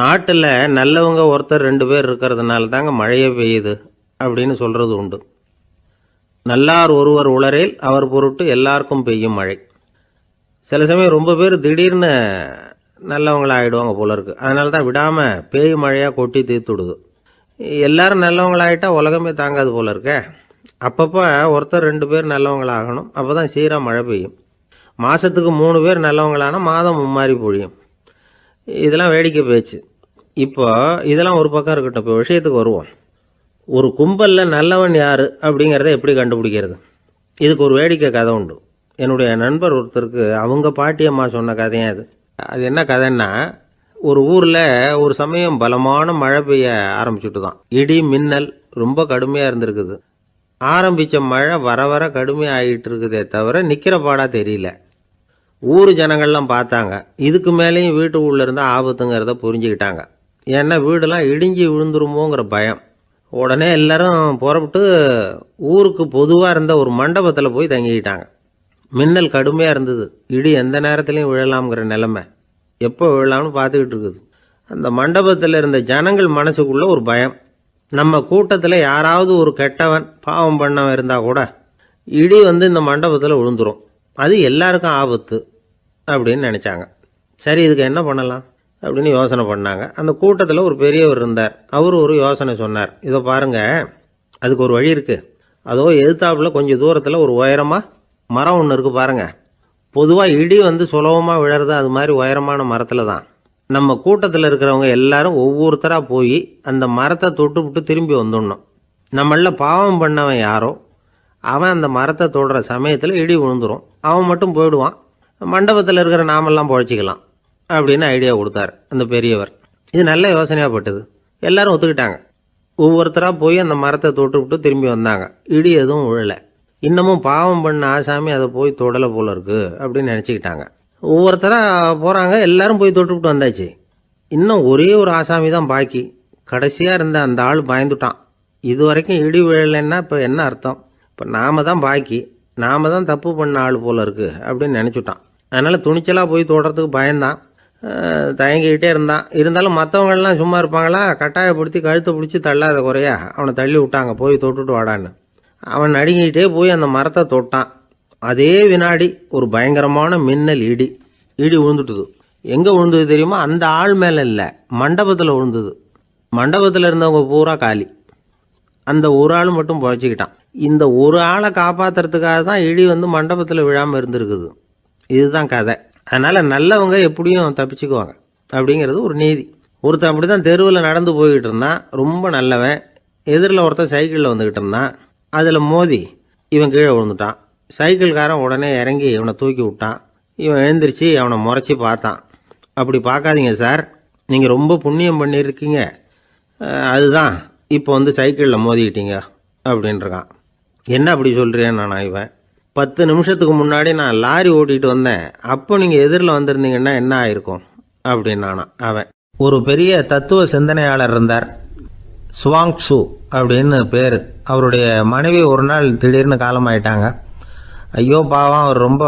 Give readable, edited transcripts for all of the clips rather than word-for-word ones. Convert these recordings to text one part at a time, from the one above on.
நாட்டில் நல்லவங்க ஒருத்தர் 2 பேர் இருக்கிறதுனால தாங்க மழையே பெய்யுது அப்படின்னு சொல்கிறது உண்டு. நல்லார் ஒருவர் உளரேல் அவர் பொருட்டு எல்லாருக்கும் பெய்யும் மழை. சில சமயம் ரொம்ப பேர் திடீர்னு நல்லவங்களா ஆகிடுவாங்க போல இருக்குது. அதனால தான் விடாமல் பேய் மழையாக கொட்டி தீர்த்துடுது. எல்லாரும் நல்லவங்களாகிட்டா உலகமே தாங்காது போல இருக்க. அப்பப்போ ஒருத்தர் 2 பேர் நல்லவங்களாகணும். அப்போ தான் சீராக மழை பெய்யும். மாதத்துக்கு 3 பேர் நல்லவங்களானா மாதம் மும்மாரி பொழியும். இதெல்லாம் வேடிக்கை பேச்சு. இப்போ இதெல்லாம் ஒரு பக்கம் இருக்கட்டும். இப்போ விஷயத்துக்கு வருவோம். ஒரு கும்பலில் நல்லவன் யார் அப்படிங்கிறத எப்படி கண்டுபிடிக்கிறது? இதுக்கு ஒரு வேடிக்கை கதை உண்டு. என்னுடைய நண்பர் ஒருத்தருக்கு அவங்க பாட்டியம்மா சொன்ன கதையும் அது. அது என்ன கதைன்னா, ஒரு ஊரில் ஒரு சமயம் பலமான மழை பெய்ய ஆரம்பிச்சுட்டு தான். இடி மின்னல் ரொம்ப கடுமையாக இருந்திருக்குது. ஆரம்பித்த மழை வர வர கடுமையாக ஆகிட்டு இருக்குதே தவிர நிற்கிற பாடாக தெரியல. ஊர் ஜனங்கள்லாம் பார்த்தாங்க. இதுக்கு மேலேயும் வீட்டு உள்ளே இருந்தால் ஆபத்துங்கிறத புரிஞ்சுக்கிட்டாங்க. ஏன்னா வீடெல்லாம் இடிஞ்சு விழுந்துருமோங்கிற பயம். உடனே எல்லாரும் புறப்பட்டு ஊருக்கு பொதுவாக இருந்த ஒரு மண்டபத்தில் போய் தங்கிக்கிட்டாங்க. மின்னல் கடுமையாக இருந்தது. இடி எந்த நேரத்துலையும் விழலாம்ங்கிற நிலைமை. எப்போ விழலாம்னு பார்த்துக்கிட்டு இருக்குது. அந்த மண்டபத்தில் இருந்த ஜனங்கள் மனசுக்குள்ளே ஒரு பயம். நம்ம கூட்டத்தில் யாராவது ஒரு கெட்டவன் பாவம் பண்ணவன் இருந்தால் கூட இடி இந்த மண்டபத்தில் விழுந்துரும். அது எல்லாருக்கும் ஆபத்து அப்படின்னு நினச்சாங்க. சரி, இதுக்கு என்ன பண்ணலாம் அப்படின்னு யோசனை பண்ணாங்க. அந்த கூட்டத்தில் ஒரு பெரியவர் இருந்தார். அவர் ஒரு யோசனை சொன்னார். இதை பாருங்கள், அதுக்கு ஒரு வழி இருக்குது. அதோ எதிர்த்தாப்பில் கொஞ்சம் தூரத்தில் ஒரு உயரமாக மரம் ஒன்று இருக்குது பாருங்கள். பொதுவாக இடி சுலபமாக விழறது அது மாதிரி உயரமான மரத்தில் தான். நம்ம கூட்டத்தில் இருக்கிறவங்க எல்லாரும் ஒவ்வொருத்தராக போய் அந்த மரத்தை தொட்டுவிட்டு திரும்பி வந்துடணும். நம்மளில் பாவம் பண்ணவன் யாரோ அவன் அந்த மரத்தை தொடுற சமயத்தில் இடி விழுந்துடும். அவன் மட்டும் போயிடுவான். மண்டபத்தில் இருக்கிற நாமெல்லாம் பொழைச்சிக்கலாம் அப்படின்னு ஐடியா கொடுத்தார் அந்த பெரியவர். இது நல்ல யோசனையாக பட்டது. எல்லாரும் ஒத்துக்கிட்டாங்க. ஒவ்வொருத்தராக போய் அந்த மரத்தை தொட்டுவிட்டு திரும்பி வந்தாங்க. இடி எதுவும் விழலை. இன்னமும் பாவம் பண்ண ஆசாமி அதை போய் தொடலை போல இருக்கு அப்படின்னு நினச்சிக்கிட்டாங்க. ஒவ்வொருத்தராக போகிறாங்க. எல்லாரும் போய் தொட்டுவிட்டு வந்தாச்சு. இன்னும் ஒரே ஒரு ஆசாமி தான் பாக்கி. கடைசியாக இருந்த அந்த ஆள் பயந்துட்டான். இது வரைக்கும் இடி விழலைன்னா இப்போ என்ன அர்த்தம்? இப்போ நாம தான் பாக்கி, நாம தான் தப்பு பண்ண ஆள் போல இருக்கு அப்படின்னு நினச்சிட்டான். அதனால் துணிச்சலாக போய் தொடுறதுக்கு பயந்தான். தயங்கிக்கிட்டே இருந்தான். இருந்தாலும் மற்றவங்கள்லாம் சும்மா இருப்பாங்களா? கட்டாயப்படுத்தி கழுத்தை பிடிச்சி தள்ளாத குறையா அவனை தள்ளி விட்டாங்க. போய் தொட்டுட்டு வாடான்னு. அவன் நடுங்கிக்கிட்டே போய் அந்த மரத்தை தொட்டான். அதே வினாடி ஒரு பயங்கரமான மின்னல் இடி விழுந்துட்டுது. எங்கே விழுந்தது தெரியுமா? அந்த ஆள் மேலே இல்லை, மண்டபத்தில் விழுந்தது. மண்டபத்தில் இருந்தவங்க பூரா காலி. அந்த ஒரு ஆள் மட்டும் பொழைச்சிக்கிட்டான். இந்த ஒரு ஆளை காப்பாற்றுறதுக்காக தான் இடி மண்டபத்தில் விழாமல் இருந்திருக்குது. இதுதான் கதை. அதனால் நல்லவங்க எப்படியும் தப்பிச்சுக்குவாங்க அப்படிங்கிறது ஒரு நீதி. ஒருத்தன் அப்படி தான் தெருவில் நடந்து போய்கிட்டு இருந்தான். ரொம்ப நல்லவன். எதிரில் ஒருத்தன் சைக்கிளில் வந்துக்கிட்டு இருந்தான். அதில் மோதி இவன் கீழே விழுந்துட்டான். சைக்கிள்காரன் உடனே இறங்கி இவனை தூக்கி விட்டான். இவன் எழுந்திரிச்சு அவனை முறைச்சி பார்த்தான். அப்படி பார்க்காதீங்க சார், நீங்கள் ரொம்ப புண்ணியம் பண்ணியிருக்கீங்க, அதுதான் இப்போ சைக்கிளில் மோதிக்கிட்டீங்க அப்படின்றான். என்ன அப்படி சொல்கிறேன் நான்? இவன் 10 நிமிஷத்துக்கு முன்னாடி நான் லாரி ஓட்டிகிட்டு வந்தேன். அப்போ நீங்கள் எதிரில் வந்திருந்தீங்கன்னா என்ன ஆயிருக்கும் அப்படின்னானா அவன். ஒரு பெரிய தத்துவ சிந்தனையாளர் இருந்தார். சுவாங் சு அப்படின்னு பேர். அவருடைய மனைவி ஒரு நாள் திடீர்னு காலமாயிட்டாங்க. ஐயோ பாவம், அவர் ரொம்ப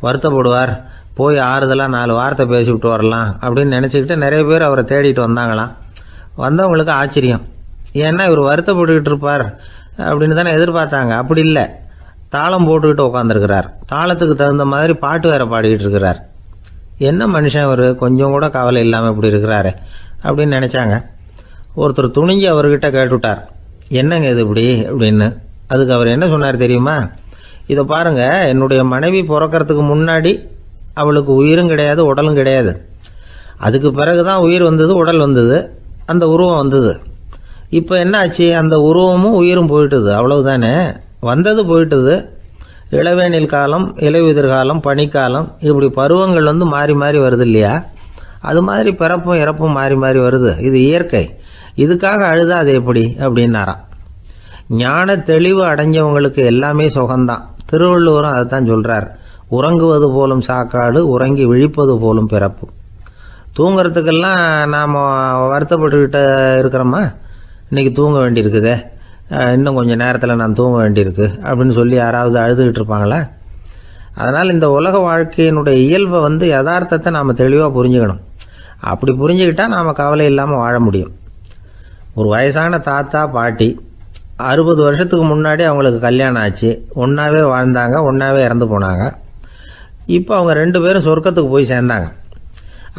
வருத்தப்படுவார். போய் ஆறுதலாக 4 வார்த்தை பேசிவிட்டு வரலாம் அப்படின்னு நினச்சிக்கிட்டு நிறைய பேர் அவரை தேடிட்டு வந்தாங்களாம். வந்தவங்களுக்கு ஆச்சரியம். ஏன்னா இவர் வருத்தப்பட்டுக்கிட்டு இருப்பார் அப்படின்னு தானே எதிர்பார்த்தாங்க. அப்படி இல்லை, தாளம் போட்டுக்கிட்டு உட்காந்துருக்கிறார். தாளத்துக்கு தகுந்த மாதிரி பாட்டு வேற பாடிக்கிட்டு இருக்கிறார். என்ன மனுஷன் அவர், கொஞ்சம் கூட கவலை இல்லாமல் இப்படி இருக்கிறாரு அப்படின்னு நினச்சாங்க. ஒருத்தர் துணிஞ்சு அவர்கிட்ட கேட்டுவிட்டார், என்னங்க இது இப்படி அப்படின்னு. அதுக்கு அவர் என்ன சொன்னார் தெரியுமா? இதை பாருங்க, என்னுடைய மனைவி பிறக்கிறதுக்கு முன்னாடி அவளுக்கு உயிரும் கிடையாது, உடலும் கிடையாது. அதுக்கு பிறகு தான் உயிர் வந்தது, உடல் வந்தது, அந்த உருவம் வந்தது. இப்போ என்ன ஆச்சு? அந்த உருவமும் உயிரும் போயிட்டுது, அவ்வளவுதானே. வந்தது போயிட்டுது. இளவேனில் காலம், இலையுதிர் காலம், பனிக்காலம், இப்படி பருவங்கள் மாறி மாறி வருது இல்லையா? அது மாதிரி பிறப்பும் இறப்பும் மாறி மாறி வருது. இது இயற்கை. இதுக்காக அழுதா அது எப்படி அப்படின்னாராம். ஞான தெளிவு அடைஞ்சவங்களுக்கு எல்லாமே சுகம்தான். திருவள்ளுவரும் அதை தான் சொல்கிறார். உறங்குவது போலும் சாக்காடு, உறங்கி விழிப்பது போலும் பிறப்பு. தூங்கிறதுக்கெல்லாம் நாம் வருத்தப்பட்டுக்கிட்ட இருக்கிறோமா? இன்றைக்கி தூங்க வேண்டியிருக்குதே, இன்னும் கொஞ்சம் நேரத்தில் நான் தூங்க வேண்டியிருக்கு அப்படின்னு சொல்லி யாராவது அழுதுகிட்டு இருப்பாங்களா? அதனால் இந்த உலக வாழ்க்கையினுடைய இயல்பை யதார்த்தத்தை நாம் தெளிவாக புரிஞ்சுக்கணும். அப்படி புரிஞ்சுக்கிட்டால் நாம் கவலை இல்லாமல் வாழ முடியும். ஒரு வயசான தாத்தா பாட்டி 60 வருஷத்துக்கு முன்னாடி அவங்களுக்கு கல்யாணம் ஆச்சு, ஒன்றாவே வாழ்ந்தாங்க, ஒன்றாவே இறந்து போனாங்க. இப்போ அவங்க 2 பேரும் சொர்க்கத்துக்கு போய் சேர்ந்தாங்க.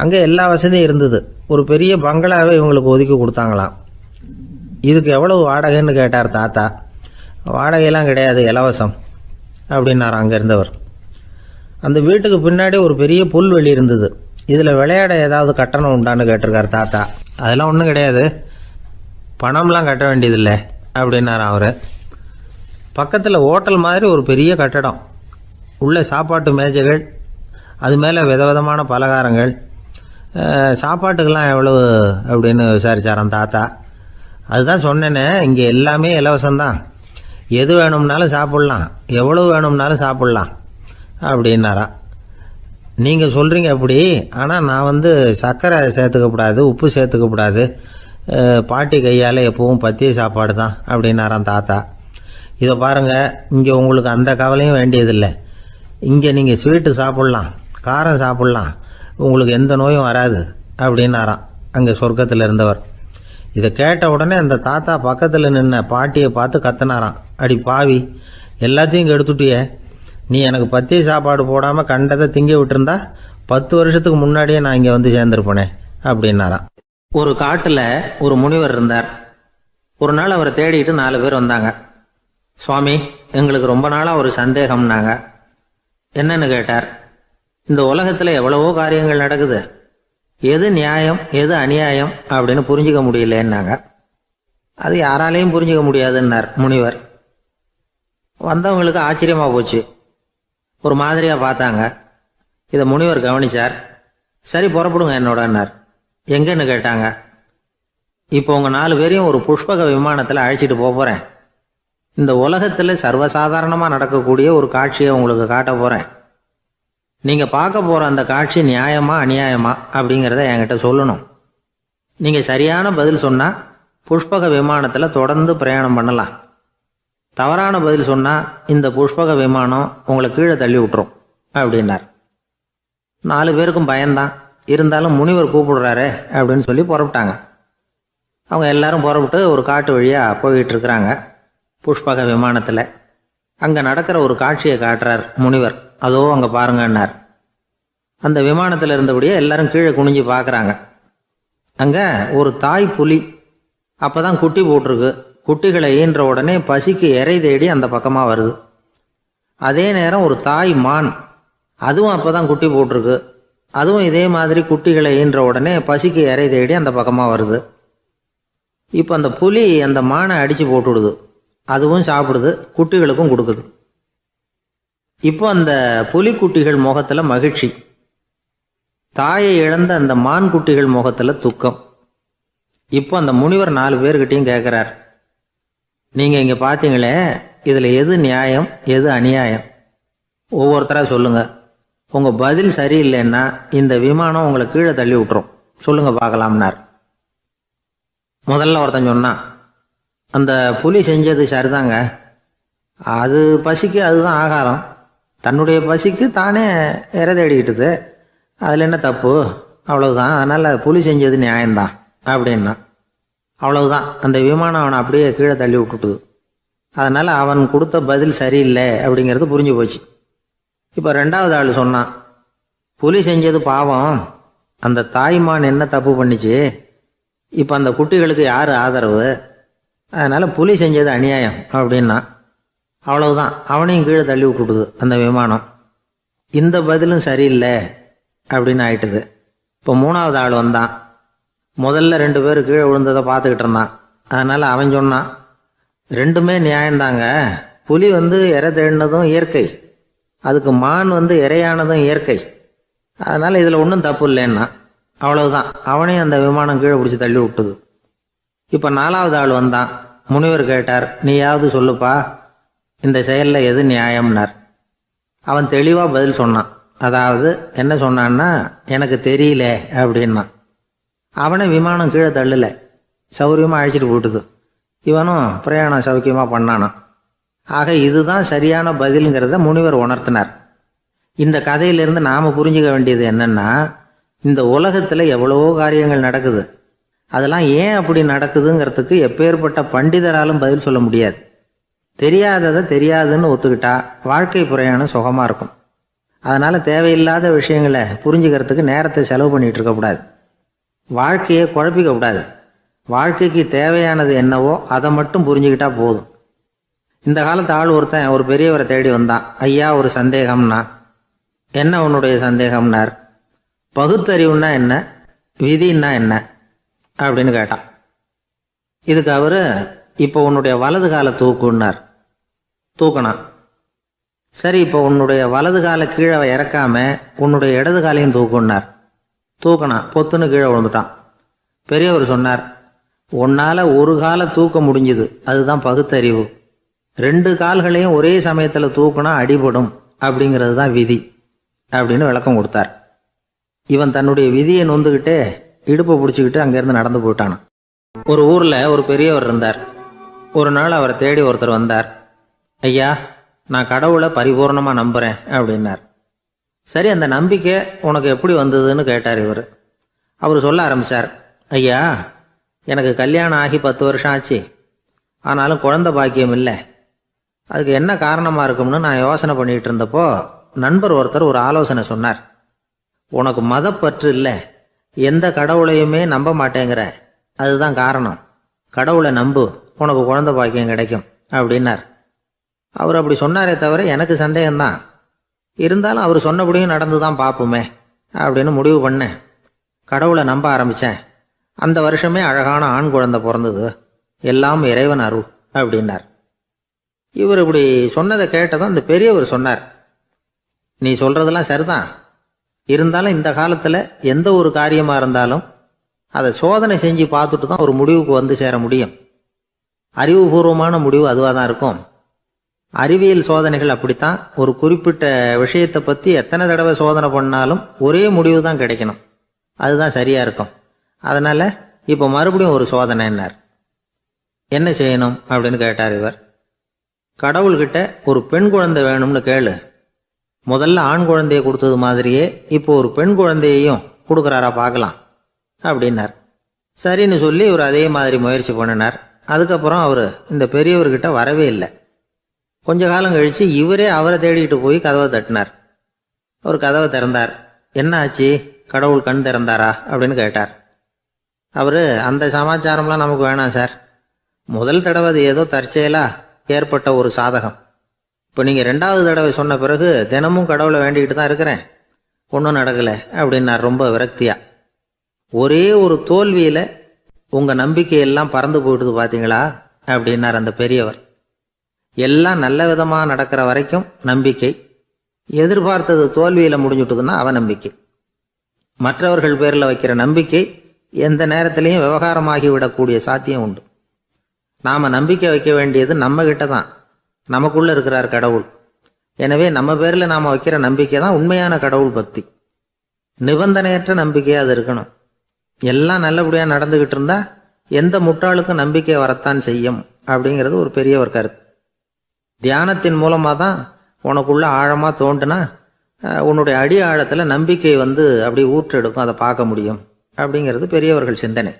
அங்கே எல்லா வசதியும் இருந்தது. ஒரு பெரிய பங்களாவே இவங்களுக்கு ஒதுக்கி கொடுத்தாங்களாம். இதுக்கு எவ்வளவு வாடகைன்னு கேட்டார் தாத்தா. வாடகையெல்லாம் கிடையாது, இலவசம் அப்படின்னார் அங்கே இருந்தவர். அந்த வீட்டுக்கு பின்னாடி ஒரு பெரிய புல்வெளி இருந்தது. இதில் விளையாட ஏதாவது கட்டணம் உண்டான்னு கேட்டிருக்கார் தாத்தா. அதெல்லாம் ஒன்றும் கிடையாது, பணம்லாம் கட்ட வேண்டியதில்லை அப்படின்னார் அவர். பக்கத்தில் ஹோட்டல் மாதிரி ஒரு பெரிய கட்டடம், உள்ள சாப்பாட்டு மேஜைகள், அது மேலே விதவிதமான பலகாரங்கள். சாப்பாட்டுக்கெல்லாம் எவ்வளவு அப்படின்னு விசாரிச்சாராம் தாத்தா. அதுதான் சொன்னேனே, இங்கே எல்லாமே இலவசம்தான், எது வேணும்னாலும் சாப்பிட்லாம், எவ்வளவு வேணும்னாலும் சாப்பிட்லாம் அப்படின்னாரா. நீங்கள் சொல்கிறீங்க அப்படி, ஆனால் நான் சர்க்கரை சேர்த்துக்கக்கூடாது, உப்பு சேர்த்துக்கக்கூடாது, பாட்டி கையால் எப்பவும் பத்திய சாப்பாடு தான் அப்படின்னாராம் தாத்தா. இதை பாருங்கள், இங்கே உங்களுக்கு அந்த கவலையும் வேண்டியதில்லை. இங்கே நீங்கள் ஸ்வீட்டு சாப்பிட்லாம், காரம் சாப்பிட்லாம், உங்களுக்கு எந்த நோயும் வராது அப்படின்னாராம் அங்கே சொர்க்கத்தில் இருந்தவர். இதை கேட்ட உடனே அந்த தாத்தா பக்கத்தில் நின்ன பாட்டியை பார்த்து கத்தினாராம். அடி பாவி, எல்லாத்தையும் கெடுத்துட்டியே, நீ எனக்கு பத்திய சாப்பாடு போடாமல் கண்டதை திங்க விட்டுருந்தா 10 வருஷத்துக்கு முன்னாடியே நான் இங்கே சேர்ந்துருப்பேனே அப்படின்னாராம். ஒரு காட்டில் ஒரு முனிவர் இருந்தார். ஒரு நாள் அவரை தேடிட்டு 4 பேர் வந்தாங்க. சுவாமி, எங்களுக்கு ரொம்ப நாளாக ஒரு சந்தேகம்னாங்க. என்னன்னு கேட்டார். இந்த உலகத்தில் எவ்வளவோ காரியங்கள் நடக்குது, எது நியாயம் எது அநியாயம் அப்படின்னு புரிஞ்சிக்க முடியலன்னாங்க. அது யாராலையும் புரிஞ்சிக்க முடியாதுன்னார் முனிவர். வந்தவங்களுக்கு ஆச்சரியமாக போச்சு, ஒரு மாதிரியாக பார்த்தாங்க. இதை முனிவர் கவனிச்சார். சரி புறப்படுங்க என்னோடன்னார். எங்கன்னு கேட்டாங்க. இப்போ உங்கள் 4 பேரையும் ஒரு புஷ்பக விமானத்தில் அழைச்சிட்டு போகிறேன். இந்த உலகத்தில் சர்வசாதாரணமாக நடக்கக்கூடிய ஒரு காட்சியை உங்களுக்கு காட்ட போகிறேன். நீங்கள் பார்க்க போகிற அந்த காட்சி நியாயமா அநியாயமா அப்படிங்கிறத என்கிட்ட சொல்லணும். நீங்கள் சரியான பதில் சொன்னால் புஷ்பக விமானத்தில் தொடர்ந்து பிரயாணம் பண்ணலாம். தவறான பதில் சொன்னால் இந்த புஷ்பக விமானம் உங்களை கீழே தள்ளி விட்டுரும் அப்படின்னார். 4 பேருக்கும் பயம்தான், இருந்தாலும் முனிவர் கூப்பிடுறாரு அப்படின்னு சொல்லி புறப்பட்டாங்க. அவங்க எல்லாரும் புறப்பட்டு ஒரு காட்டு வழியாக போய்கிட்டு இருக்கிறாங்க புஷ்பக விமானத்தில். அங்கே நடக்கிற ஒரு காட்சியை காட்டுறார் முனிவர். அதோ அங்கே பாருங்கன்னார். அந்த விமானத்தில் இருந்தபடியே எல்லாரும் கீழே குனிஞ்சு பார்க்குறாங்க. அங்கே ஒரு தாய் புலி அப்போ தான் குட்டி போட்டிருக்கு. குட்டிகளை ஈன்ற உடனே பசிக்கு இறை தேடி அந்த பக்கமாக வருது. அதே நேரம் ஒரு தாய் மான், அதுவும் அப்போ தான் குட்டி போட்டிருக்கு. அதுவும் இதே மாதிரி குட்டிகளை ஈன்ற உடனே பசிக்கு இறை தேடி அந்த பக்கமாக வருது. இப்போ அந்த புலி அந்த மானை அடித்து போட்டுடுது, அதுவும் சாப்பிடுது, குட்டிகளுக்கும் கொடுக்குது. இப்போ அந்த புலிக்குட்டிகள் முகத்தில் மகிழ்ச்சி, தாயை இழந்த அந்த மான் குட்டிகள் முகத்தில் துக்கம். இப்போ அந்த முனிவர் 4 பேர்கிட்டையும் கேட்குறார். நீங்கள் இங்கே பார்த்தீங்களே, இதில் எது நியாயம் எது அநியாயம் ஒவ்வொருத்தராக சொல்லுங்கள். உங்கள் பதில் சரியில்லைன்னா இந்த விமானம் உங்களை கீழே தள்ளி விட்டுரும், சொல்லுங்கள் பார்க்கலாம்னார். முதல்ல ஒருத்தன் சொன்னான், அந்த புலி செஞ்சது சரிதாங்க, அது பசிக்கு அதுதான் ஆகாரம், தன்னுடைய பசிக்கு தானே இறை தேடிக்கிட்டுது, அதில் என்ன தப்பு, அவ்வளவுதான், அதனால் புலி செஞ்சது நியாயம்தான் அப்படின்னா. அவ்வளவுதான், அந்த விமானம் அவனை அப்படியே கீழே தள்ளி விட்டுட்டுது. அதனால் அவன் கொடுத்த பதில் சரியில்லை அப்படிங்கிறது புரிஞ்சு போச்சு. இப்போ 2வது ஆள் சொன்னான், புலி செஞ்சது பாவம், அந்த தாய்மான் என்ன தப்பு பண்ணிச்சு, இப்போ அந்த குட்டிகளுக்கு யார் ஆதரவு, அதனால் புலி செஞ்சது அநியாயம் அப்படின்னா. அவ்வளவுதான், அவனையும் கீழே தள்ளி விட்டுடுது அந்த விமானம். இந்த பதிலும் சரியில்லை அப்படின்னு ஆயிட்டுது. இப்போ 3வது ஆள் வந்தான். முதல்ல 2 பேர் கீழே விழுந்ததை பார்த்துக்கிட்டு இருந்தான். அதனால் அவன் சொன்னான், ரெண்டுமே நியாயந்தாங்க, புலி இறை தேடினதும் இயற்கை, அதுக்கு மான் இறையானதும் இயற்கை, அதனால் இதில் ஒன்றும் தப்பு இல்லைன்னா. அவ்வளவுதான், அவனையும் அந்த விமானம் கீழே பிடிச்சி தள்ளி விட்டுது. இப்போ 4வது ஆள் வந்தான். முனிவர் கேட்டார், நீயாவது சொல்லுப்பா, இந்த செயலில் எது நியாயம்னார். அவன் தெளிவாக பதில் சொன்னான். அதாவது என்ன சொன்னான்னா, எனக்கு தெரியல அப்படின்னா. அவனை விமானம் கீழே தள்ளலை, சௌரியமாக அழைச்சிட்டு போட்டுது. இவனும் பிரயாணம் சௌக்கியமாக பண்ணானான். ஆக இதுதான் சரியான பதிலுங்கிறத முனிவர் உணர்த்தினார். இந்த கதையிலிருந்து நாம் புரிஞ்சுக்க வேண்டியது என்னென்னா, இந்த உலகத்தில் எவ்வளவோ காரியங்கள் நடக்குது. அதெல்லாம் ஏன் அப்படி நடக்குதுங்கிறதுக்கு எப்பேற்பட்ட பண்டிதராலும் பதில் சொல்ல முடியாது. தெரியாததை தெரியாதுன்னு ஒத்துக்கிட்டா வாழ்க்கை பிரயாணம் சுகமாக இருக்கும். அதனால் தேவையில்லாத விஷயங்களை புரிஞ்சுக்கிறதுக்கு நேரத்தை செலவு பண்ணிகிட்டு இருக்கக்கூடாது. வாழ்க்கையை குழப்பிக்க கூடாது. வாழ்க்கைக்கு தேவையானது என்னவோ அதை மட்டும் புரிஞ்சுக்கிட்டா போதும். இந்த காலத்து ஆள் ஒருத்தன் ஒரு பெரியவரை தேடி வந்தான். ஐயா, ஒரு சந்தேகம்னா. என்ன உன்னுடைய சந்தேகம்னார். பகுத்தறிவுன்னா என்ன, விதின்னா என்ன அப்படின்னு கேட்டான். இதுக்கு அவர், இப்போ உன்னுடைய வலது காலை தூக்குன்னார். தூக்கினான். சரி, இப்போ உன்னுடைய வலது காலை கீழே இறக்காம உன்னுடைய இடது காலையும் தூக்குன்னார். தூக்கினான். பொத்துன்னு கீழே விழுந்துட்டான். பெரியவர் சொன்னார், உன்னால் ஒரு காலை தூக்க முடிஞ்சுது, அதுதான் பகுத்தறிவு. 2 கால்களையும் ஒரே சமயத்தில் தூக்குனா அடிபடும், அப்படிங்கிறது தான் விதி அப்படின்னு விளக்கம் கொடுத்தார். இவன் தன்னுடைய விதியை நொந்துக்கிட்டே இடுப்பை பிடிச்சிக்கிட்டு அங்கேருந்து நடந்து போயிட்டானான். ஒரு ஊரில் ஒரு பெரியவர் இருந்தார். ஒரு நாள் அவரை தேடி ஒருத்தர் வந்தார். ஐயா, நான் கடவுளை பரிபூர்ணமாக நம்புகிறேன் அப்படின்னார். சரி, அந்த நம்பிக்கை உனக்கு எப்படி வந்ததுன்னு கேட்டார் இவர். அவர் சொல்ல ஆரம்பித்தார். ஐயா, எனக்கு கல்யாணம் ஆகி 10 வருஷம் ஆச்சு. ஆனாலும் குழந்தை பாக்கியம் இல்லை. அதுக்கு என்ன காரணமாக இருக்கும்னு நான் யோசனை பண்ணிகிட்டு இருந்தப்போ நண்பர் ஒருத்தர் ஒரு ஆலோசனை சொன்னார். உனக்கு மதப்பற்று இல்லை, எந்த கடவுளையுமே நம்ப மாட்டேங்கிற, அதுதான் காரணம். கடவுளை நம்பு, உனக்கு குழந்தை பாக்கியம் கிடைக்கும் அப்படின்னார். அவர் அப்படி சொன்னாரே தவிர எனக்கு சந்தேகம்தான். இருந்தாலும் அவர் சொன்னபடியும் நடந்து தான் பார்ப்போமே அப்படின்னு முடிவு பண்ணேன். கடவுளை நம்ப ஆரம்பித்தேன். அந்த வருஷமே அழகான ஆண் குழந்தை பிறந்தது. எல்லாம் இறைவன் அருள் அப்படின்னார். இவர் இப்படி சொன்னதை கேட்டதும் அந்த பெரியவர் சொன்னார், நீ சொல்கிறதெல்லாம் சரிதான். இருந்தாலும் இந்த காலத்தில் எந்த ஒரு காரியமாக இருந்தாலும் அதை சோதனை செஞ்சு பார்த்துட்டு தான் ஒரு முடிவுக்கு வந்து சேர முடியும். அறிவுபூர்வமான முடிவு அதுவாக தான் இருக்கும். அறிவியல் சோதனைகள் அப்படித்தான். ஒரு குறிப்பிட்ட விஷயத்தை பற்றி எத்தனை தடவை சோதனை பண்ணாலும் ஒரே முடிவு தான் கிடைக்கணும். அதுதான் சரியாக இருக்கும். அதனால் இப்போ மறுபடியும் ஒரு சோதனைன்னார். என்ன செய்யணும் அப்படின்னு கேட்டார் இவர். கடவுள்கிட்ட ஒரு பெண் குழந்தை வேணும்னு கேளு. முதல்ல ஆண் குழந்தையை கொடுத்தது மாதிரியே இப்போ ஒரு பெண் குழந்தையையும் கொடுக்குறாரா பார்க்கலாம் அப்படின்னார். சரின்னு சொல்லி இவர் அதே மாதிரி முயற்சி பண்ணினார். அதுக்கப்புறம் அவர் இந்த பெரியவர்கிட்ட வரவே இல்லை. கொஞ்ச காலம் கழித்து இவரே அவரை தேடிக்கிட்டு போய் கதவை தட்டினார். அவர் கதவை திறந்தார். என்ன ஆச்சு, கடவுள் கண் திறந்தாரா அப்படின்னு கேட்டார். அவர், அந்த சமாச்சாரம்லாம் நமக்கு வேணாம் சார். முதல் தடவை அது ஏதோ தற்செயலாக ஏற்பட்ட ஒரு சாதகம். இப்போ நீங்கள் 2வது தடவை சொன்ன பிறகு தினமும் கடவுளை வேண்டிக்கிட்டு தான் இருக்கிறேன், ஒன்றும் நடக்கலை அப்படின்னார் ரொம்ப விரக்தியாக. ஒரே ஒரு தோல்வியில் உங்கள் நம்பிக்கையெல்லாம் பறந்து போயிடுது பார்த்தீங்களா அப்படின்னார் அந்த பெரியவர். எல்லாம் நல்ல விதமாக நடக்கிற வரைக்கும் நம்பிக்கை, எதிர்பார்த்தது தோல்வியில் முடிஞ்சுட்டுதுன்னா அவநம்பிக்கை. மற்றவர்கள் பேரில் வைக்கிற நம்பிக்கை எந்த நேரத்திலையும் விவகாரமாகி விடக்கூடிய சாத்தியம் உண்டு. நாம் நம்பிக்கை வைக்க வேண்டியது நம்மகிட்ட தான். நமக்குள்ளே இருக்கிறார் கடவுள். எனவே நம்ம பேரில் நாம் வைக்கிற நம்பிக்கை தான் உண்மையான கடவுள் பக்தி. நிபந்தனையற்ற நம்பிக்கையாக அது இருக்கணும். எல்லாம் நல்லபடியாக நடந்துக்கிட்டு இருந்தால் எந்த முட்டாளுக்கும் நம்பிக்கை வரத்தான் செய்யும் அப்படிங்கிறது ஒரு பெரிய ஒரு கருத்து. தியானத்தின் மூலமாக தான் உனக்குள்ள ஆழமாக தோண்டுனா உன்னுடைய அடி ஆழத்தில் நம்பிக்கை வந்து அப்படி ஊற்றெடுக்கும், அதை பார்க்க முடியும் அப்படிங்கிறது பெரியவர்கள் சிந்தனை.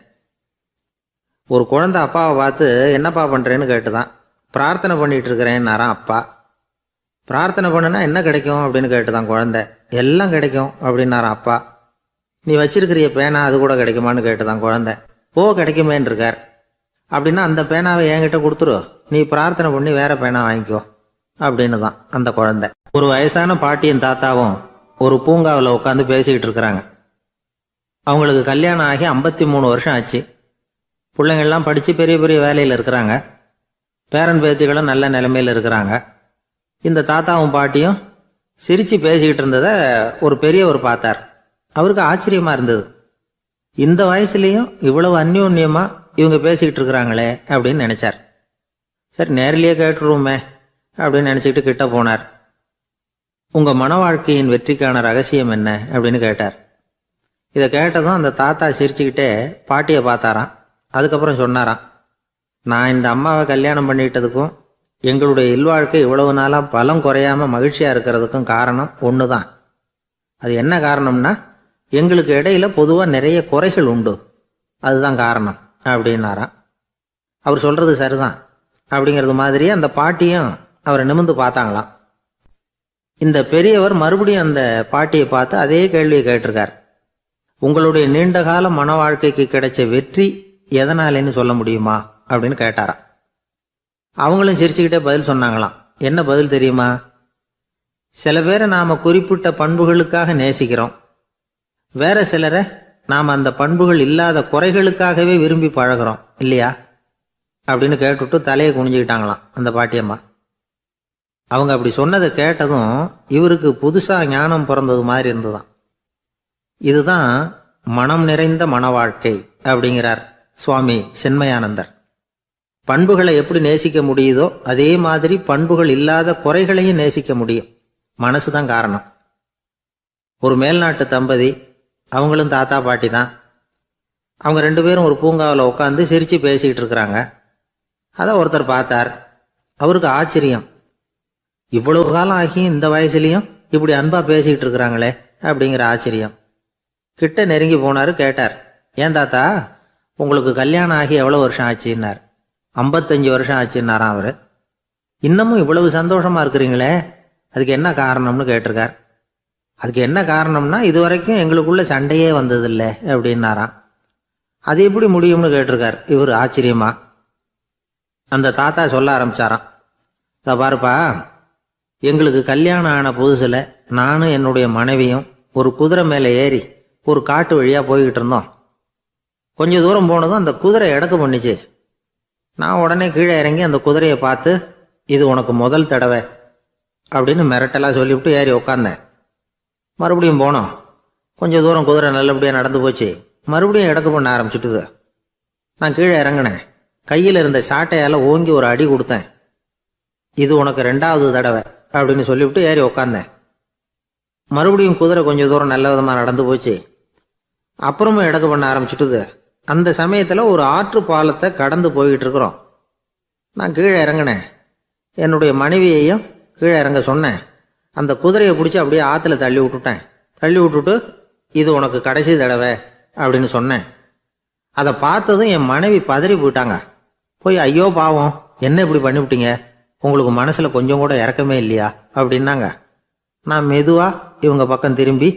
ஒரு குழந்தை அப்பாவை பார்த்து என்னப்பா பண்ணுறேன்னு கேட்டுதான். பிரார்த்தனை பண்ணிகிட்டு இருக்கிறேன்னாராம் அப்பா. பிரார்த்தனை பண்ணுனா என்ன கிடைக்கும் அப்படின்னு கேட்டுதான் குழந்தை. எல்லாம் கிடைக்கும் அப்படின்னாராம் அப்பா. நீ வச்சிருக்கிறிய பேனா அது கூட கிடைக்குமான்னு கேட்டுதான் குழந்தை. கிடைக்குமேன்னு இருக்கார். அப்படின்னா அந்த பேனாவை என்கிட்ட கொடுத்துரு, நீ பிரார்த்தனை பண்ணி வேற பேனா வாங்கிக்கோ அப்படின்னு தான் அந்த குழந்தை. ஒரு வயசான பாட்டியின் தாத்தாவும் ஒரு பூங்காவில் உட்காந்து பேசிக்கிட்டு இருக்கிறாங்க. அவங்களுக்கு கல்யாணம் ஆகி 53 வருஷம் ஆச்சு. பிள்ளைங்கள்லாம் படித்து பெரிய பெரிய வேலையில் இருக்கிறாங்க. பேரன் பேத்திகளும் நல்ல நிலைமையில் இருக்கிறாங்க. இந்த தாத்தாவும் பாட்டியும் சிரித்து பேசிக்கிட்டு இருந்ததை ஒரு பெரியவர் பார்த்தார். அவருக்கு ஆச்சரியமாக இருந்தது. இந்த வயசுலேயும் இவ்வளவு அந்யோன்யமாக இவங்க பேசிக்கிட்டு இருக்கிறாங்களே அப்படின்னு நினச்சார். சரி, நேரிலேயே கேட்டுருவோமே அப்படின்னு நினச்சிக்கிட்டு கிட்ட போனார். உங்கள் மன வாழ்க்கையின் வெற்றிக்கான ரகசியம் என்ன அப்படின்னு கேட்டார். இதை கேட்டதும் அந்த தாத்தா சிரிச்சுக்கிட்டே பாட்டியை பார்த்தாராம். அதுக்கப்புறம் சொன்னாராம், நான் இந்த அம்மாவை கல்யாணம் பண்ணிக்கிட்டதுக்கும் எங்களுடைய இல்வாழ்க்கை இவ்வளவு நாளாக பலம் குறையாமல் மகிழ்ச்சியாக இருக்கிறதுக்கும் காரணம் ஒன்று தான். அது என்ன காரணம்னா, எங்களுக்கு இடையில பொதுவாக நிறைய குறைகள் உண்டு, அதுதான் காரணம் அப்படின்னாராம். அவர் சொல்றது சரிதான் அப்படிங்கிறது மாதிரியே அந்த பாட்டியும் அவரை நிமிர்ந்து பார்த்தாங்களாம். இந்த பெரியவர் மறுபடியும் அந்த பாட்டியை பார்த்து அதே கேள்வியை கேட்டிருக்கார். உங்களுடைய நீண்டகால மன வாழ்க்கைக்கு கிடைச்ச வெற்றி எதனாலேன்னு சொல்ல முடியுமா அப்படின்னு கேட்டாராம். அவங்களும் சிரிச்சுக்கிட்டே பதில் சொன்னாங்களாம். என்ன பதில் தெரியுமா? சில பேரை நாம குறிப்பிட்ட பண்புகளுக்காக நேசிக்கிறோம், வேற சிலரை நாம் அந்த பண்புகள் இல்லாத குறைகளுக்காகவே விரும்பி பழகிறோம் இல்லையா அப்படின்னு கேட்டுவிட்டு தலையை குனிஞ்சுக்கிட்டாங்களாம் அந்த பாட்டியம்மா. அவங்க அப்படி சொன்னதை கேட்டதும் இவருக்கு புதுசா ஞானம் பிறந்தது மாதிரி இருந்துதான். இதுதான் மனம் நிறைந்த மன வாழ்க்கை அப்படிங்கிறார் சுவாமி சின்மயானந்தர். பண்புகளை எப்படி நேசிக்க முடியுதோ அதே மாதிரி பண்புகள் இல்லாத குறைகளையும் நேசிக்க முடியும். மனசுதான் காரணம். ஒரு மேல்நாட்டு தம்பதி, அவங்களும் தாத்தா பாட்டி தான். அவங்க 2 பேரும் ஒரு பூங்காவில் உட்காந்து சிரிச்சு பேசிக்கிட்டு இருக்கிறாங்க. அதை ஒருத்தர் பார்த்தார். அவருக்கு ஆச்சரியம், இவ்வளவு காலம் ஆகி இந்த வயசுலையும் இப்படி அன்பா பேசிக்கிட்டு இருக்கிறாங்களே அப்படிங்கிற ஆச்சரியம். கிட்ட நெருங்கி போனாரு. கேட்டார், ஏன் தாத்தா உங்களுக்கு கல்யாணம் ஆகி எவ்வளவு வருஷம் ஆச்சுன்னார். 55 வருஷம் ஆச்சுன்னாராம் அவரு. இன்னமும் இவ்வளவு சந்தோஷமா இருக்கிறீங்களே, அதுக்கு என்ன காரணம்னு கேட்டிருக்கார். அதுக்கு என்ன காரணம்னா, இது வரைக்கும் எங்களுக்குள்ள சண்டையே வந்ததில்லை அப்படின்னாராம். அது எப்படி முடியும்னு கேட்டிருக்கார் இவர் ஆச்சரியமா. அந்த தாத்தா சொல்ல ஆரம்பிச்சாராம், இதை பாருப்பா, எங்களுக்கு கல்யாணம் ஆன புதுசில் நானும் என்னுடைய மனைவியும் ஒரு குதிரை மேலே ஏறி ஒரு காட்டு வழியாக போய்கிட்டு இருந்தோம். கொஞ்சம் தூரம் போனதும் அந்த குதிரை எடக்கு பண்ணிச்சு. நான் உடனே கீழே இறங்கி அந்த குதிரையை பார்த்து, இது உனக்கு முதல் தடவை அப்படின்னு மிரட்டலாக சொல்லிவிட்டு ஏறி உக்காந்தேன். மறுபடியும் போனோம். கொஞ்சம் தூரம் குதிரை நல்லபடியாக நடந்து போச்சு. மறுபடியும் எடக்கு பண்ண ஆரம்பிச்சுட்டுது. நான் கீழே இறங்கினேன். கையில் இருந்த சாட்டையால் ஓங்கி ஒரு அடி கொடுத்தேன். இது உனக்கு 2வது தடவை அப்படின்னு சொல்லிவிட்டு ஏறி உக்காந்தேன். மறுபடியும் குதிரை கொஞ்சம் தூரம் நல்ல விதமாக நடந்து போச்சு. அப்புறமும் எடக்கு பண்ண ஆரம்பிச்சுட்டுது. அந்த சமயத்தில் ஒரு ஆற்று பாலத்தை கடந்து போய்கிட்டு இருக்கிறோம். நான் கீழே இறங்கினேன். என்னுடைய மனைவியையும் கீழே இறங்க சொன்னேன். அந்த குதிரையை பிடிச்சி அப்படியே ஆற்றுல தள்ளி விட்டுட்டேன். தள்ளி விட்டுட்டு, இது உனக்கு கடைசி தடவை அப்படின்னு சொன்னேன். அதை பார்த்ததும் என் மனைவி பதறி போயிட்டாங்க. போய், ஐயோ பாவம், என்ன இப்படி பண்ணிவிட்டீங்க, உங்களுக்கு மனசில் கொஞ்சம் கூட இறக்கமே இல்லையா அப்படின்னாங்க. நான் மெதுவாக இவங்க பக்கம் திரும்பி,